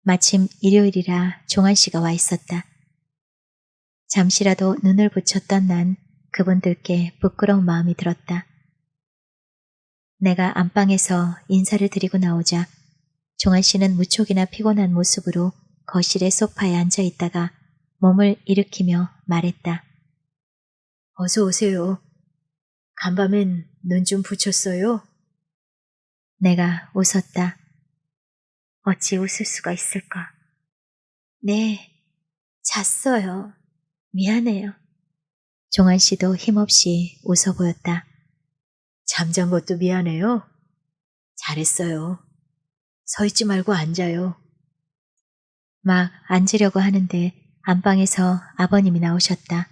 마침 일요일이라 종한 씨가 와 있었다. 잠시라도 눈을 붙였던 난 그분들께 부끄러운 마음이 들었다. 내가 안방에서 인사를 드리고 나오자 종한 씨는 무척이나 피곤한 모습으로 거실의 소파에 앉아 있다가 몸을 일으키며 말했다. 어서 오세요. 간밤엔 눈 좀 붙였어요? 내가 웃었다. 어찌 웃을 수가 있을까? 네, 잤어요. 미안해요. 종한 씨도 힘없이 웃어 보였다. 잠잔 것도 미안해요. 잘했어요. 서 있지 말고 앉아요. 막 앉으려고 하는데 안방에서 아버님이 나오셨다.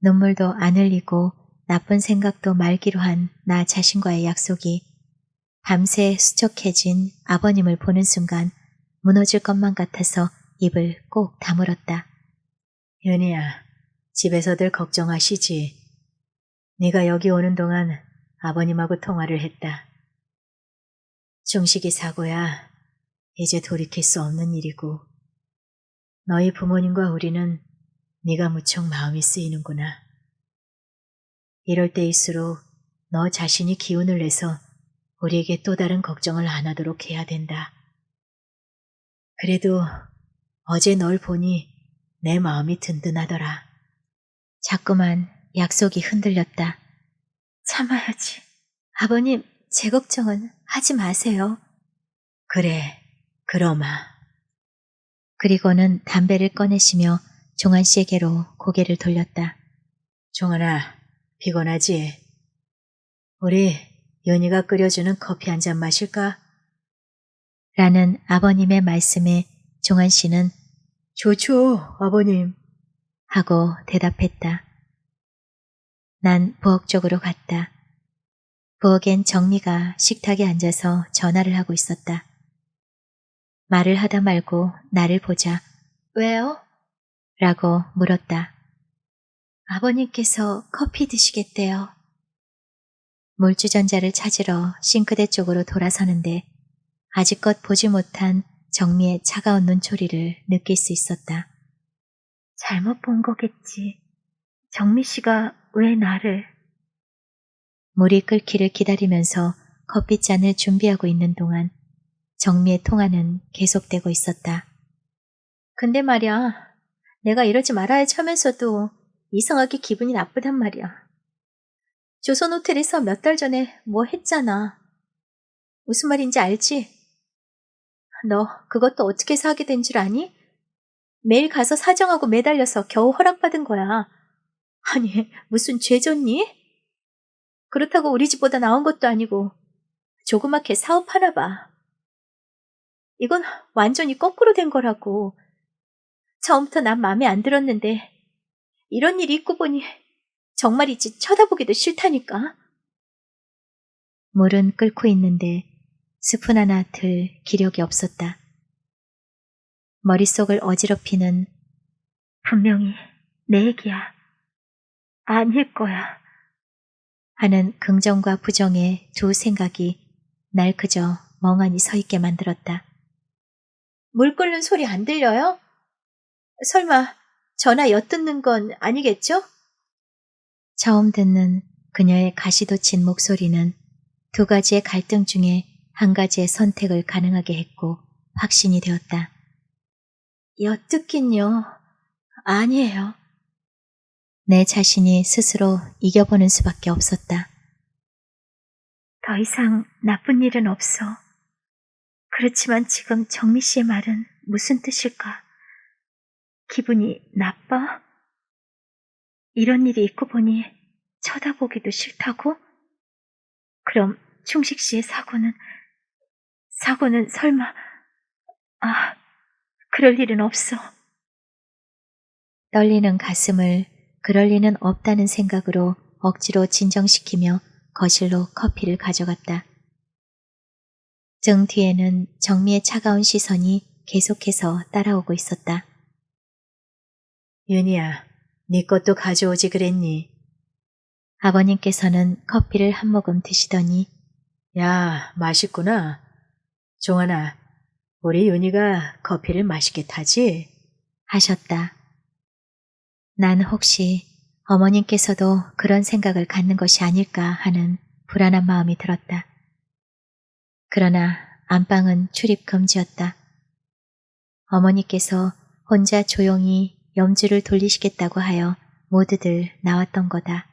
눈물도 안 흘리고 나쁜 생각도 말기로 한 나 자신과의 약속이 밤새 수척해진 아버님을 보는 순간 무너질 것만 같아서 입을 꼭 다물었다. 연희야, 집에서들 걱정하시지. 네가 여기 오는 동안 아버님하고 통화를 했다. 중식이 사고야 이제 돌이킬 수 없는 일이고 너희 부모님과 우리는 네가 무척 마음이 쓰이는구나. 이럴 때일수록 너 자신이 기운을 내서 우리에게 또 다른 걱정을 안 하도록 해야 된다. 그래도 어제 널 보니 내 마음이 든든하더라. 자꾸만 약속이 흔들렸다. 참아야지. 아버님, 제 걱정은 하지 마세요. 그래, 그러마. 그리고는 담배를 꺼내시며 종한 씨에게로 고개를 돌렸다. 종아나, 피곤하지? 우리 연희가 끓여주는 커피 한 잔 마실까? 라는 아버님의 말씀에 종한 씨는 좋죠, 아버님. 하고 대답했다. 난 부엌 쪽으로 갔다. 부엌엔 정미가 식탁에 앉아서 전화를 하고 있었다. 말을 하다 말고 나를 보자. 왜요? 라고 물었다. 아버님께서 커피 드시겠대요. 물주전자를 찾으러 싱크대 쪽으로 돌아서는데 아직껏 보지 못한 정미의 차가운 눈초리를 느낄 수 있었다. 잘못 본 거겠지. 정미 씨가 왜 나를... 물이 끓기를 기다리면서 커피잔을 준비하고 있는 동안 정미의 통화는 계속되고 있었다. 근데 말이야, 내가 이러지 말아야지 하면서도 이상하게 기분이 나쁘단 말이야. 조선호텔에서 몇 달 전에 뭐 했잖아. 무슨 말인지 알지? 너 그것도 어떻게 해서 하게 된 줄 아니? 매일 가서 사정하고 매달려서 겨우 허락받은 거야. 아니, 무슨 죄졌니? 그렇다고 우리 집보다 나은 것도 아니고 조그맣게 사업하나 봐. 이건 완전히 거꾸로 된 거라고. 처음부터 난 마음에 안 들었는데 이런 일이 있고 보니 정말이지 쳐다보기도 싫다니까. 물은 끓고 있는데 스푼 하나 들 기력이 없었다. 머릿속을 어지럽히는 분명히 내 얘기야. 아닐 거야. 하는 긍정과 부정의 두 생각이 날 그저 멍하니 서 있게 만들었다. 물 끓는 소리 안 들려요? 설마 전화 엿듣는 건 아니겠죠? 처음 듣는 그녀의 가시돋친 목소리는 두 가지의 갈등 중에 한 가지의 선택을 가능하게 했고 확신이 되었다. 엿듣긴요. 아니에요. 내 자신이 스스로 이겨보는 수밖에 없었다. 더 이상 나쁜 일은 없어. 그렇지만 지금 정미 씨의 말은 무슨 뜻일까? 기분이 나빠? 이런 일이 있고 보니 쳐다보기도 싫다고? 그럼 충식 씨의 사고는 설마, 그럴 일은 없어. 떨리는 가슴을 그럴 리는 없다는 생각으로 억지로 진정시키며 거실로 커피를 가져갔다. 등 뒤에는 정미의 차가운 시선이 계속해서 따라오고 있었다. 윤희야, 네 것도 가져오지 그랬니? 아버님께서는 커피를 한 모금 드시더니 야, 맛있구나. 종환아, 우리 윤희가 커피를 맛있게 타지? 하셨다. 난 혹시 어머님께서도 그런 생각을 갖는 것이 아닐까 하는 불안한 마음이 들었다. 그러나 안방은 출입 금지였다. 어머니께서 혼자 조용히 염주를 돌리시겠다고 하여 모두들 나왔던 거다.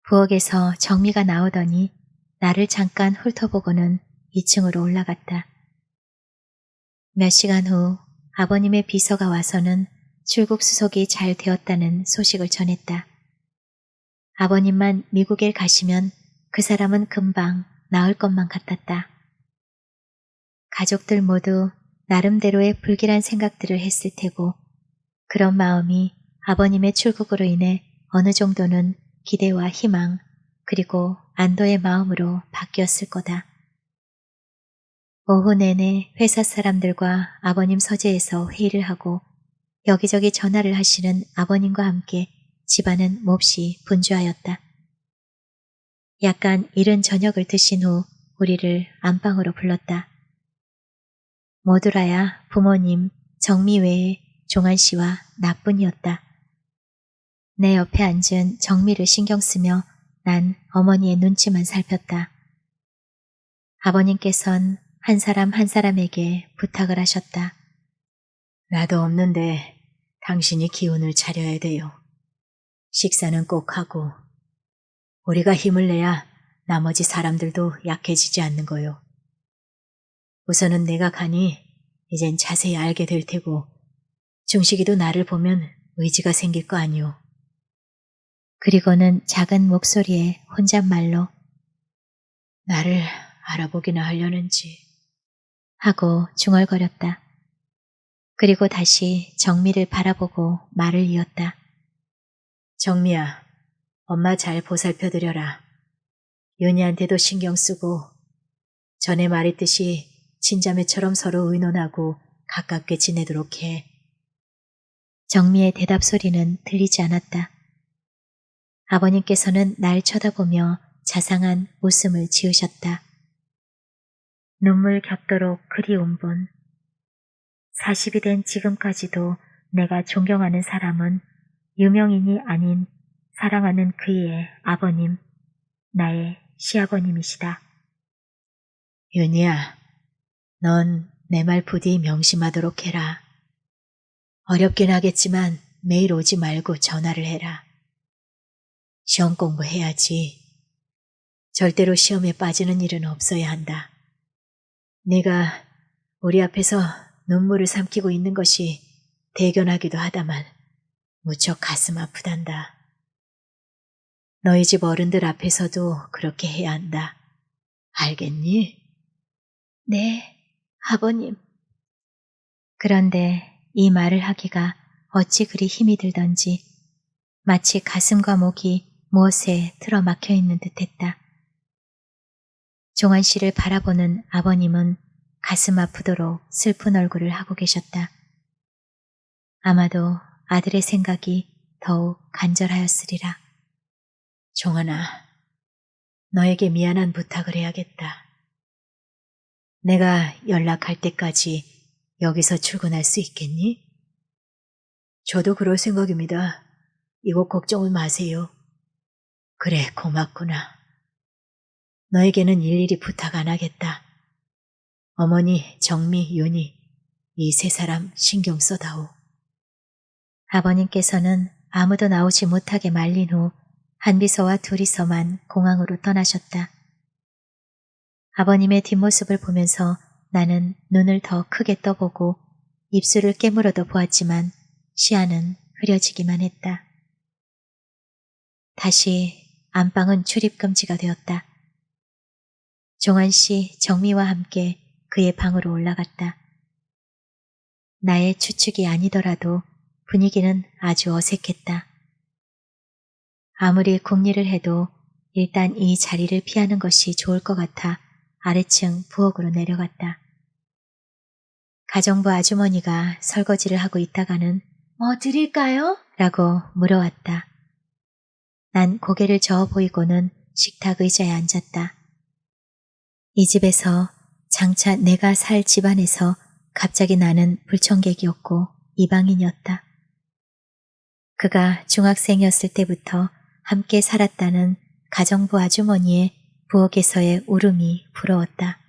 부엌에서 정미가 나오더니 나를 잠깐 훑어보고는 2층으로 올라갔다. 몇 시간 후 아버님의 비서가 와서는 출국 수속이 잘 되었다는 소식을 전했다. 아버님만 미국에 가시면 그 사람은 금방 나을 것만 같았다. 가족들 모두 나름대로의 불길한 생각들을 했을 테고 그런 마음이 아버님의 출국으로 인해 어느 정도는 기대와 희망 그리고 안도의 마음으로 바뀌었을 거다. 오후 내내 회사 사람들과 아버님 서재에서 회의를 하고 여기저기 전화를 하시는 아버님과 함께 집안은 몹시 분주하였다. 약간 이른 저녁을 드신 후 우리를 안방으로 불렀다. 모두라야 부모님, 정미 외에 종한 씨와 나뿐이었다. 내 옆에 앉은 정미를 신경 쓰며 난 어머니의 눈치만 살폈다. 아버님께선 한 사람 한 사람에게 부탁을 하셨다. 나도 없는데 당신이 기운을 차려야 돼요. 식사는 꼭 하고 우리가 힘을 내야 나머지 사람들도 약해지지 않는 거요. 우선은 내가 가니 이젠 자세히 알게 될 테고 중식이도 나를 보면 의지가 생길 거 아니오. 그리고는 작은 목소리에 혼잣말로 나를 알아보기나 하려는지. 하고 중얼거렸다. 그리고 다시 정미를 바라보고 말을 이었다. 정미야, 엄마 잘 보살펴드려라. 윤희한테도 신경 쓰고 전에 말했듯이 친자매처럼 서로 의논하고 가깝게 지내도록 해. 정미의 대답 소리는 들리지 않았다. 아버님께서는 날 쳐다보며 자상한 웃음을 지으셨다. 눈물 겹도록 그리운 분. 40이 된 지금까지도 내가 존경하는 사람은 유명인이 아닌 사랑하는 그이의 아버님, 나의 시아버님이시다. 윤희야, 넌 내 말 부디 명심하도록 해라. 어렵긴 하겠지만 매일 오지 말고 전화를 해라. 시험 공부해야지. 절대로 시험에 빠지는 일은 없어야 한다. 네가 우리 앞에서 눈물을 삼키고 있는 것이 대견하기도 하다만 무척 가슴 아프단다. 너희 집 어른들 앞에서도 그렇게 해야 한다. 알겠니? 네, 아버님. 그런데 이 말을 하기가 어찌 그리 힘이 들던지 마치 가슴과 목이 무엇에 틀어막혀 있는 듯했다. 종한 씨를 바라보는 아버님은 가슴 아프도록 슬픈 얼굴을 하고 계셨다. 아마도 아들의 생각이 더욱 간절하였으리라. 종환아, 너에게 미안한 부탁을 해야겠다. 내가 연락할 때까지 여기서 출근할 수 있겠니? 저도 그럴 생각입니다. 이곳 걱정을 마세요. 그래, 고맙구나. 너에게는 일일이 부탁 안 하겠다. 어머니, 정미, 윤희, 이 세 사람 신경 써다오. 아버님께서는 아무도 나오지 못하게 말린 후 한비서와 둘이서만 공항으로 떠나셨다. 아버님의 뒷모습을 보면서 나는 눈을 더 크게 떠보고 입술을 깨물어도 보았지만 시야는 흐려지기만 했다. 다시 안방은 출입금지가 되었다. 종환씨, 정미와 함께 그의 방으로 올라갔다. 나의 추측이 아니더라도 분위기는 아주 어색했다. 아무리 궁리를 해도 일단 이 자리를 피하는 것이 좋을 것 같아 아래층 부엌으로 내려갔다. 가정부 아주머니가 설거지를 하고 있다가는 뭐 드릴까요? 라고 물어왔다. 난 고개를 저어 보이고는 식탁 의자에 앉았다. 이 집에서 장차 내가 살 집안에서 갑자기 나는 불청객이었고 이방인이었다. 그가 중학생이었을 때부터 함께 살았다는 가정부 아주머니의 부엌에서의 울음이 부러웠다.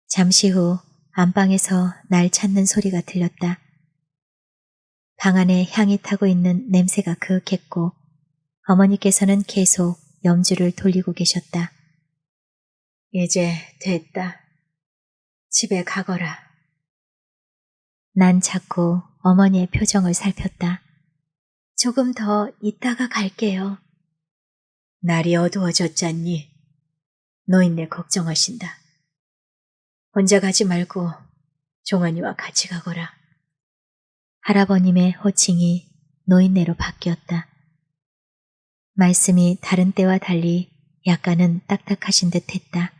잠시 후 안방에서 날 찾는 소리가 들렸다. 방 안에 향이 타고 있는 냄새가 그윽했고 어머니께서는 계속 염주를 돌리고 계셨다. 이제 됐다. 집에 가거라. 난 자꾸 어머니의 표정을 살폈다. 조금 더 있다가 갈게요. 날이 어두워졌잖니. 노인네 걱정하신다. 혼자 가지 말고 종환이와 같이 가거라. 할아버님의 호칭이 노인네로 바뀌었다. 말씀이 다른 때와 달리 약간은 딱딱하신 듯 했다.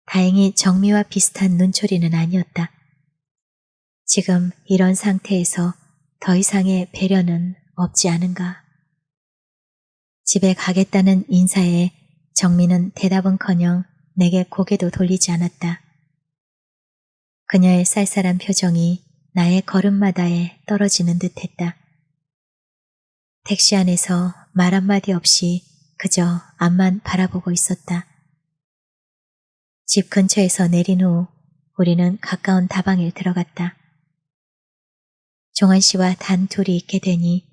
다행히 정미와 비슷한 눈초리는 아니었다. 지금 이런 상태에서 더 이상의 배려는 없지 않은가. 집에 가겠다는 인사에 정미는 대답은커녕 내게 고개도 돌리지 않았다. 그녀의 쌀쌀한 표정이 나의 걸음마다에 떨어지는 듯했다. 택시 안에서 말 한마디 없이 그저 앞만 바라보고 있었다. 집 근처에서 내린 후 우리는 가까운 다방에 들어갔다. 종환 씨와 단 둘이 있게 되니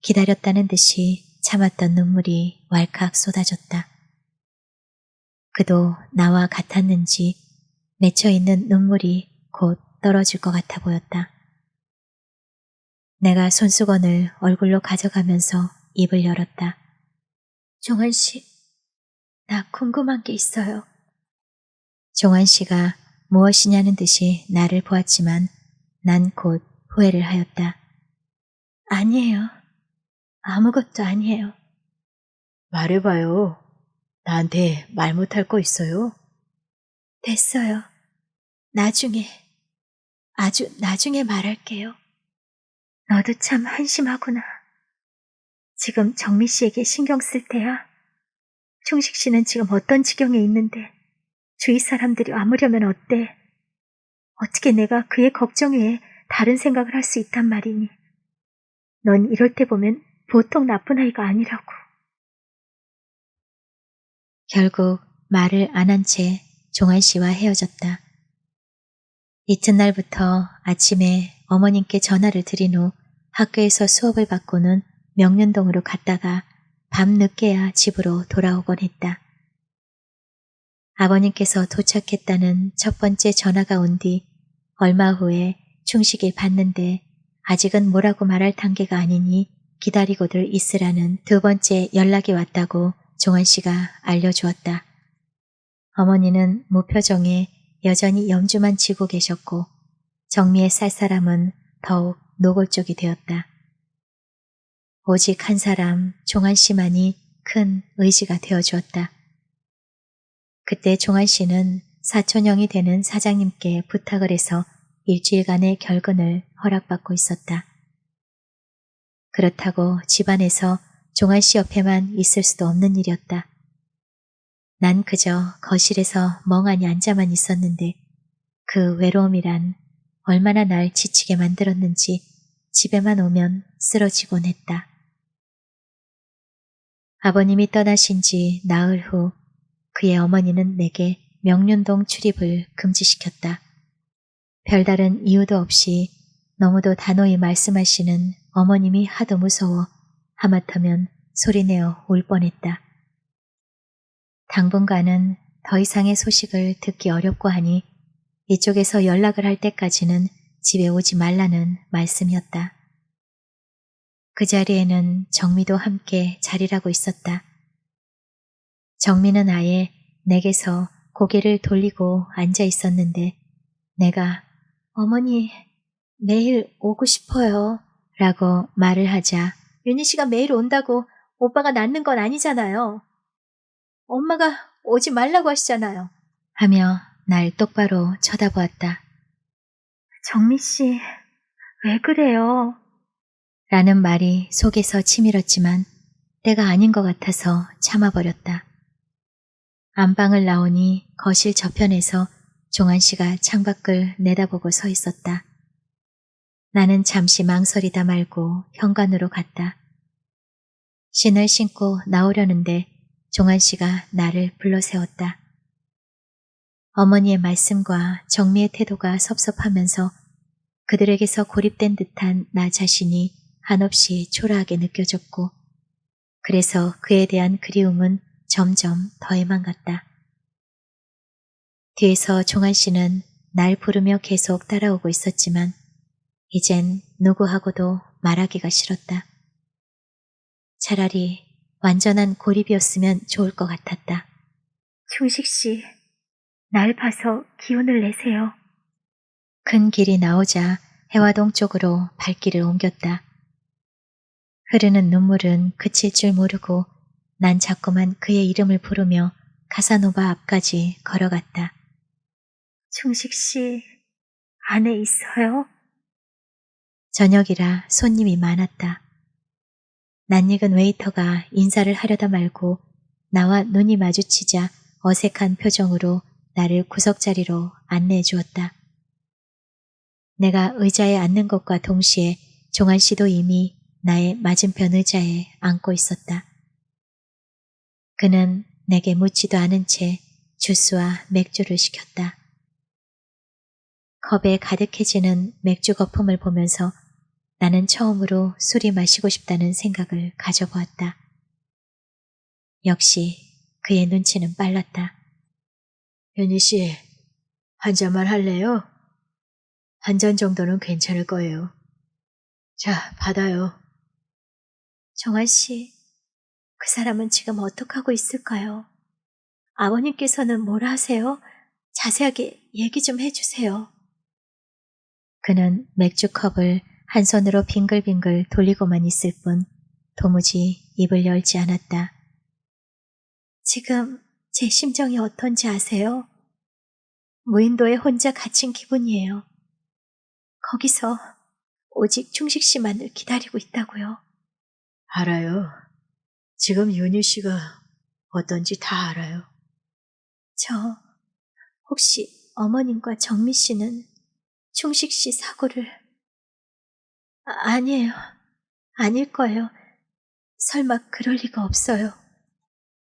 기다렸다는 듯이 참았던 눈물이 왈칵 쏟아졌다. 그도 나와 같았는지 맺혀있는 눈물이 곧 떨어질 것 같아 보였다. 내가 손수건을 얼굴로 가져가면서 입을 열었다. 종환 씨, 나 궁금한 게 있어요. 종환 씨가 무엇이냐는 듯이 나를 보았지만 난 곧 후회를 하였다. 아니에요. 아무것도 아니에요. 말해봐요. 나한테 말 못할 거 있어요? 됐어요. 나중에, 아주 나중에 말할게요. 너도 참 한심하구나. 지금 정미 씨에게 신경 쓸 때야. 충식 씨는 지금 어떤 지경에 있는데 주위 사람들이 와무려면 어때? 어떻게 내가 그의 걱정 외에 다른 생각을 할 수 있단 말이니. 넌 이럴 때 보면 보통 나쁜 아이가 아니라고. 결국 말을 안 한 채 종환 씨와 헤어졌다. 이튿날부터 아침에 어머님께 전화를 드린 후 학교에서 수업을 받고는 명륜동으로 갔다가 밤늦게야 집으로 돌아오곤 했다. 아버님께서 도착했다는 첫 번째 전화가 온 뒤 얼마 후에 충식을 받는데 아직은 뭐라고 말할 단계가 아니니 기다리고들 있으라는 두 번째 연락이 왔다고 종환 씨가 알려주었다. 어머니는 무표정에 여전히 염주만 쥐고 계셨고 정미의 쌀쌀함은 더욱 노골적이 되었다. 오직 한 사람 종환 씨만이 큰 의지가 되어주었다. 그때 종환 씨는 사촌형이 되는 사장님께 부탁을 해서 일주일간의 결근을 허락받고 있었다. 그렇다고 집안에서 종환 씨 옆에만 있을 수도 없는 일이었다. 난 그저 거실에서 멍하니 앉아만 있었는데 그 외로움이란 얼마나 날 지치게 만들었는지 집에만 오면 쓰러지곤 했다. 아버님이 떠나신 지 나흘 후 그의 어머니는 내게 명륜동 출입을 금지시켰다. 별다른 이유도 없이 너무도 단호히 말씀하시는 어머님이 하도 무서워 하마터면 소리내어 울 뻔했다. 당분간은 더 이상의 소식을 듣기 어렵고 하니 이쪽에서 연락을 할 때까지는 집에 오지 말라는 말씀이었다. 그 자리에는 정미도 함께 자리라고 있었다. 정미는 아예 내게서 고개를 돌리고 앉아 있었는데 내가 어머니 매일 오고 싶어요 라고 말을 하자 윤희 씨가 매일 온다고 오빠가 낳는 건 아니잖아요. 엄마가 오지 말라고 하시잖아요. 하며 날 똑바로 쳐다보았다. 정미 씨, 왜 그래요? 라는 말이 속에서 치밀었지만 때가 아닌 것 같아서 참아버렸다. 안방을 나오니 거실 저편에서 종한 씨가 창밖을 내다보고 서 있었다. 나는 잠시 망설이다 말고 현관으로 갔다. 신을 신고 나오려는데 종한 씨가 나를 불러세웠다. 어머니의 말씀과 정미의 태도가 섭섭하면서 그들에게서 고립된 듯한 나 자신이 한없이 초라하게 느껴졌고 그래서 그에 대한 그리움은 점점 더해만 갔다. 뒤에서 종한 씨는 날 부르며 계속 따라오고 있었지만 이젠 누구하고도 말하기가 싫었다. 차라리 완전한 고립이었으면 좋을 것 같았다. 충식 씨, 날 봐서 기운을 내세요. 큰 길이 나오자 해화동 쪽으로 발길을 옮겼다. 흐르는 눈물은 그칠 줄 모르고 난 자꾸만 그의 이름을 부르며 카사노바 앞까지 걸어갔다. 충식 씨, 안에 있어요? 저녁이라 손님이 많았다. 낯익은 웨이터가 인사를 하려다 말고 나와 눈이 마주치자 어색한 표정으로 나를 구석자리로 안내해 주었다. 내가 의자에 앉는 것과 동시에 종한 씨도 이미 나의 맞은편 의자에 앉고 있었다. 그는 내게 묻지도 않은 채 주스와 맥주를 시켰다. 컵에 가득해지는 맥주 거품을 보면서 나는 처음으로 술이 마시고 싶다는 생각을 가져보았다. 역시 그의 눈치는 빨랐다. 윤희 씨, 한 잔만 할래요? 한 잔 정도는 괜찮을 거예요. 자, 받아요. 정한 씨, 그 사람은 지금 어떡하고 있을까요? 아버님께서는 뭐라 하세요? 자세하게 얘기 좀 해주세요. 그는 맥주컵을 한 손으로 빙글빙글 돌리고만 있을 뿐 도무지 입을 열지 않았다. 지금 제 심정이 어떤지 아세요? 무인도에 혼자 갇힌 기분이에요. 거기서 오직 충식 씨만을 기다리고 있다고요. 알아요. 지금 윤희 씨가 어떤지 다 알아요. 저 혹시 어머님과 정미 씨는 충식 씨 사고를... 아니에요. 아닐 거예요. 설마 그럴 리가 없어요.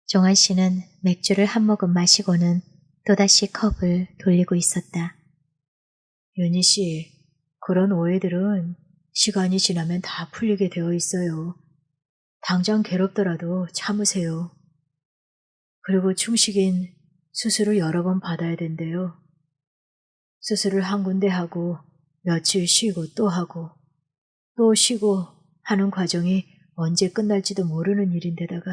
종한 씨는 맥주를 한 모금 마시고는 또다시 컵을 돌리고 있었다. 윤희 씨, 그런 오해들은 시간이 지나면 다 풀리게 되어 있어요. 당장 괴롭더라도 참으세요. 그리고 충식인 수술을 여러 번 받아야 된대요. 수술을 한 군데 하고 며칠 쉬고 또 하고 또 쉬고 하는 과정이 언제 끝날지도 모르는 일인데다가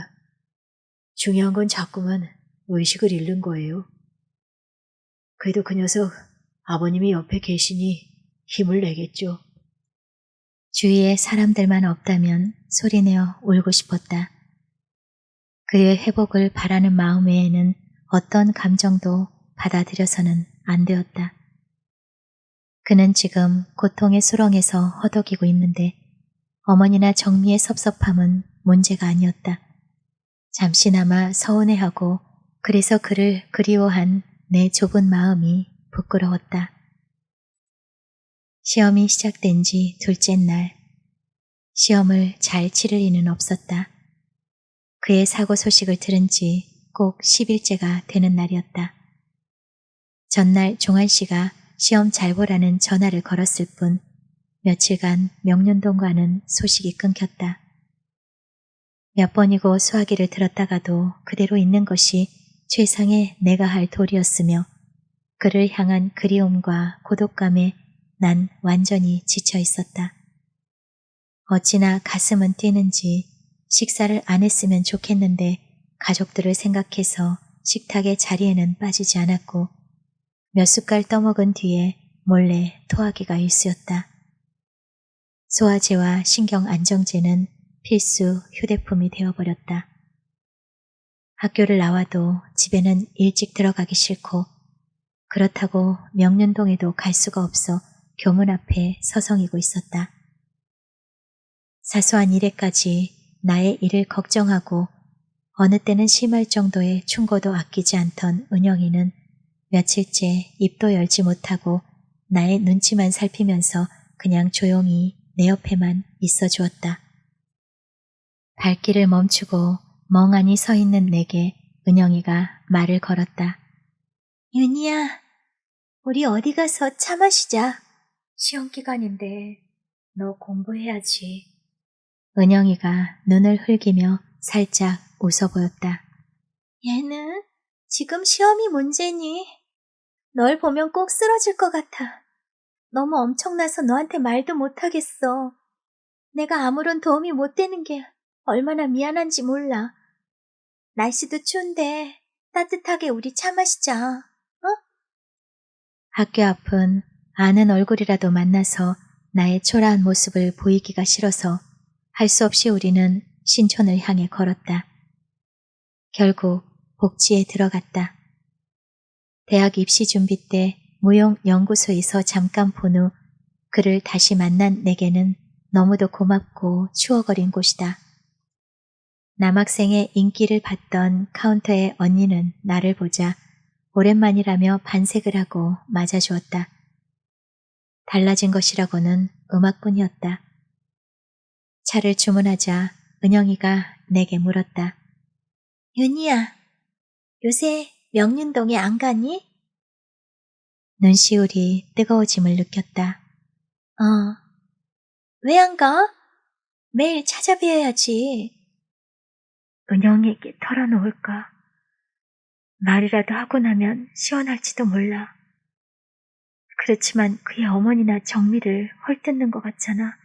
중요한 건 자꾸만 의식을 잃는 거예요. 그래도 그 녀석 아버님이 옆에 계시니 힘을 내겠죠. 주위에 사람들만 없다면 소리내어 울고 싶었다. 그의 회복을 바라는 마음 외에는 어떤 감정도 받아들여서는 안 되었다. 그는 지금 고통의 수렁에서 허덕이고 있는데 어머니나 정미의 섭섭함은 문제가 아니었다. 잠시나마 서운해하고 그래서 그를 그리워한 내 좁은 마음이 부끄러웠다. 시험이 시작된 지 둘째 날 시험을 잘 치를 리는 없었다. 그의 사고 소식을 들은 지 꼭 10일째가 되는 날이었다. 전날 종한 씨가 시험 잘 보라는 전화를 걸었을 뿐 며칠간 명륜동과는 소식이 끊겼다. 몇 번이고 수화기를 들었다가도 그대로 있는 것이 최상의 내가 할 도리였으며 그를 향한 그리움과 고독감에 난 완전히 지쳐 있었다. 어찌나 가슴은 뛰는지 식사를 안 했으면 좋겠는데 가족들을 생각해서 식탁의 자리에는 빠지지 않았고 몇 숟갈 떠먹은 뒤에 몰래 토하기가 일쑤였다. 소화제와 신경안정제는 필수 휴대품이 되어버렸다. 학교를 나와도 집에는 일찍 들어가기 싫고 그렇다고 명륜동에도 갈 수가 없어 교문 앞에 서성이고 있었다. 사소한 일에까지 나의 일을 걱정하고 어느 때는 심할 정도의 충고도 아끼지 않던 은영이는 며칠째 입도 열지 못하고 나의 눈치만 살피면서 그냥 조용히 내 옆에만 있어 주었다. 발길을 멈추고 멍하니 서 있는 내게 은영이가 말을 걸었다. 윤희야, 우리 어디 가서 차 마시자. 시험 기간인데 너 공부해야지. 은영이가 눈을 흘기며 살짝 웃어 보였다. 얘는 지금 시험이 문제니? 널 보면 꼭 쓰러질 것 같아. 너무 엄청나서 너한테 말도 못하겠어. 내가 아무런 도움이 못 되는 게 얼마나 미안한지 몰라. 날씨도 추운데 따뜻하게 우리 차 마시자. 학교 앞은 아는 얼굴이라도 만나서 나의 초라한 모습을 보이기가 싫어서 할 수 없이 우리는 신촌을 향해 걸었다. 결국 복지에 들어갔다. 대학 입시 준비 때 무용연구소에서 잠깐 본 후 그를 다시 만난 내게는 너무도 고맙고 추억어린 곳이다. 남학생의 인기를 받던 카운터의 언니는 나를 보자 오랜만이라며 반색을 하고 맞아주었다. 달라진 것이라고는 음악뿐이었다. 차를 주문하자 은영이가 내게 물었다. 윤희야, 요새 명륜동에 안 가니? 눈시울이 뜨거워짐을 느꼈다. 왜 안 가? 매일 찾아뵈야지. 은영이에게 털어놓을까? 말이라도 하고 나면 시원할지도 몰라. 그렇지만 그의 어머니나 정미를 헐뜯는 것 같잖아.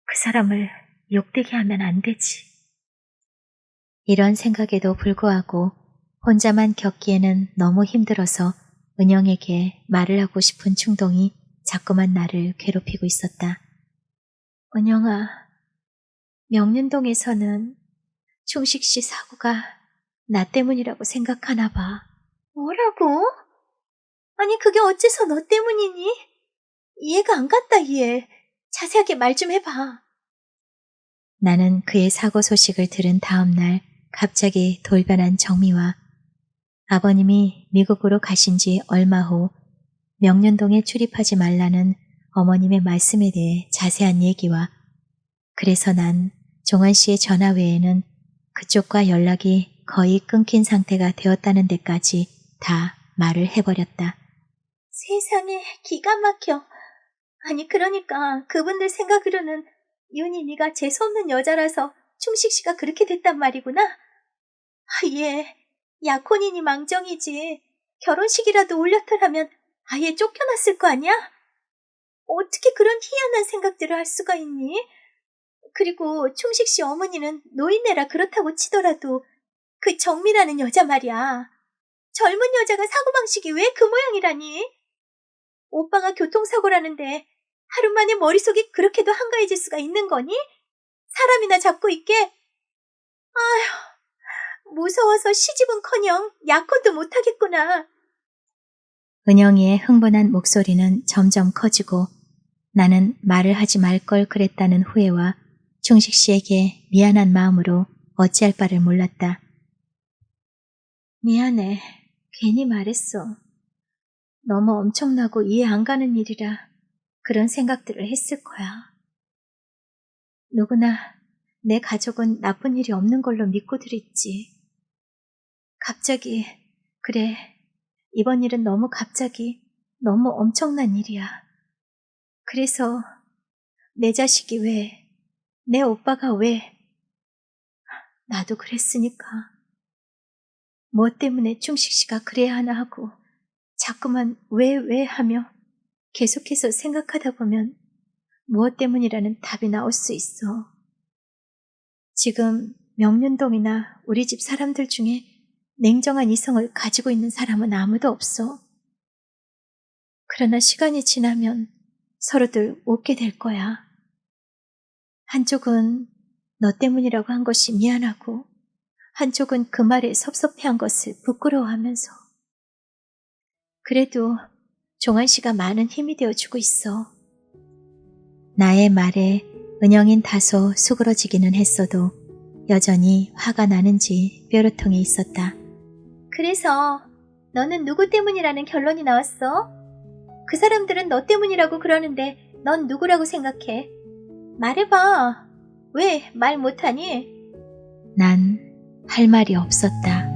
그 사람을 욕되게 하면 안 되지. 이런 생각에도 불구하고 혼자만 겪기에는 너무 힘들어서 은영에게 말을 하고 싶은 충동이 자꾸만 나를 괴롭히고 있었다. 은영아, 명륜동에서는 충식 씨 사고가 나 때문이라고 생각하나 봐. 뭐라고? 아니 그게 어째서 너 때문이니? 이해가 안 갔다 이해. 자세하게 말 좀 해봐. 나는 그의 사고 소식을 들은 다음 날 갑자기 돌변한 정미와 아버님이 미국으로 가신 지 얼마 후 명륜동에 출입하지 말라는 어머님의 말씀에 대해 자세한 얘기와 그래서 난 종환 씨의 전화 외에는 그쪽과 연락이 거의 끊긴 상태가 되었다는 데까지 다 말을 해버렸다. 세상에 기가 막혀. 아니 그러니까 그분들 생각으로는 윤희 네가 재수없는 여자라서 충식 씨가 그렇게 됐단 말이구나. 얘 약혼이니 망정이지. 결혼식이라도 올렸더라면 아예 쫓겨났을 거 아니야? 어떻게 그런 희한한 생각들을 할 수가 있니? 그리고 충식 씨 어머니는 노인네라 그렇다고 치더라도 그 정미라는 여자 말이야. 젊은 여자가 사고방식이 왜 그 모양이라니? 오빠가 교통사고라는데 하루 만에 머릿속이 그렇게도 한가해질 수가 있는 거니? 사람이나 잡고 있게? 아휴, 무서워서 시집은커녕 약혼도 못하겠구나. 은영이의 흥분한 목소리는 점점 커지고 나는 말을 하지 말 걸 그랬다는 후회와 충식 씨에게 미안한 마음으로 어찌할 바를 몰랐다. 미안해. 괜히 말했어. 너무 엄청나고 이해 안 가는 일이라 그런 생각들을 했을 거야. 누구나 내 가족은 나쁜 일이 없는 걸로 믿고들 있지. 갑자기, 그래, 이번 일은 너무 갑자기, 너무 엄청난 일이야. 그래서 내 자식이 왜, 내 오빠가 왜, 나도 그랬으니까. 뭐 때문에 충식 씨가 그래야 하나 하고 자꾸만 왜 하며 계속해서 생각하다 보면 무엇 때문이라는 답이 나올 수 있어. 지금 명륜동이나 우리 집 사람들 중에 냉정한 이성을 가지고 있는 사람은 아무도 없어. 그러나 시간이 지나면 서로들 웃게 될 거야. 한쪽은 너 때문이라고 한 것이 미안하고 한쪽은 그 말에 섭섭해한 것을 부끄러워하면서. 그래도 종환 씨가 많은 힘이 되어주고 있어. 나의 말에 은영인 다소 수그러지기는 했어도 여전히 화가 나는지 뾰루통에 있었다. 그래서 너는 누구 때문이라는 결론이 나왔어? 그 사람들은 너 때문이라고 그러는데 넌 누구라고 생각해? 말해봐. 왜 말 못하니? 난 할 말이 없었다.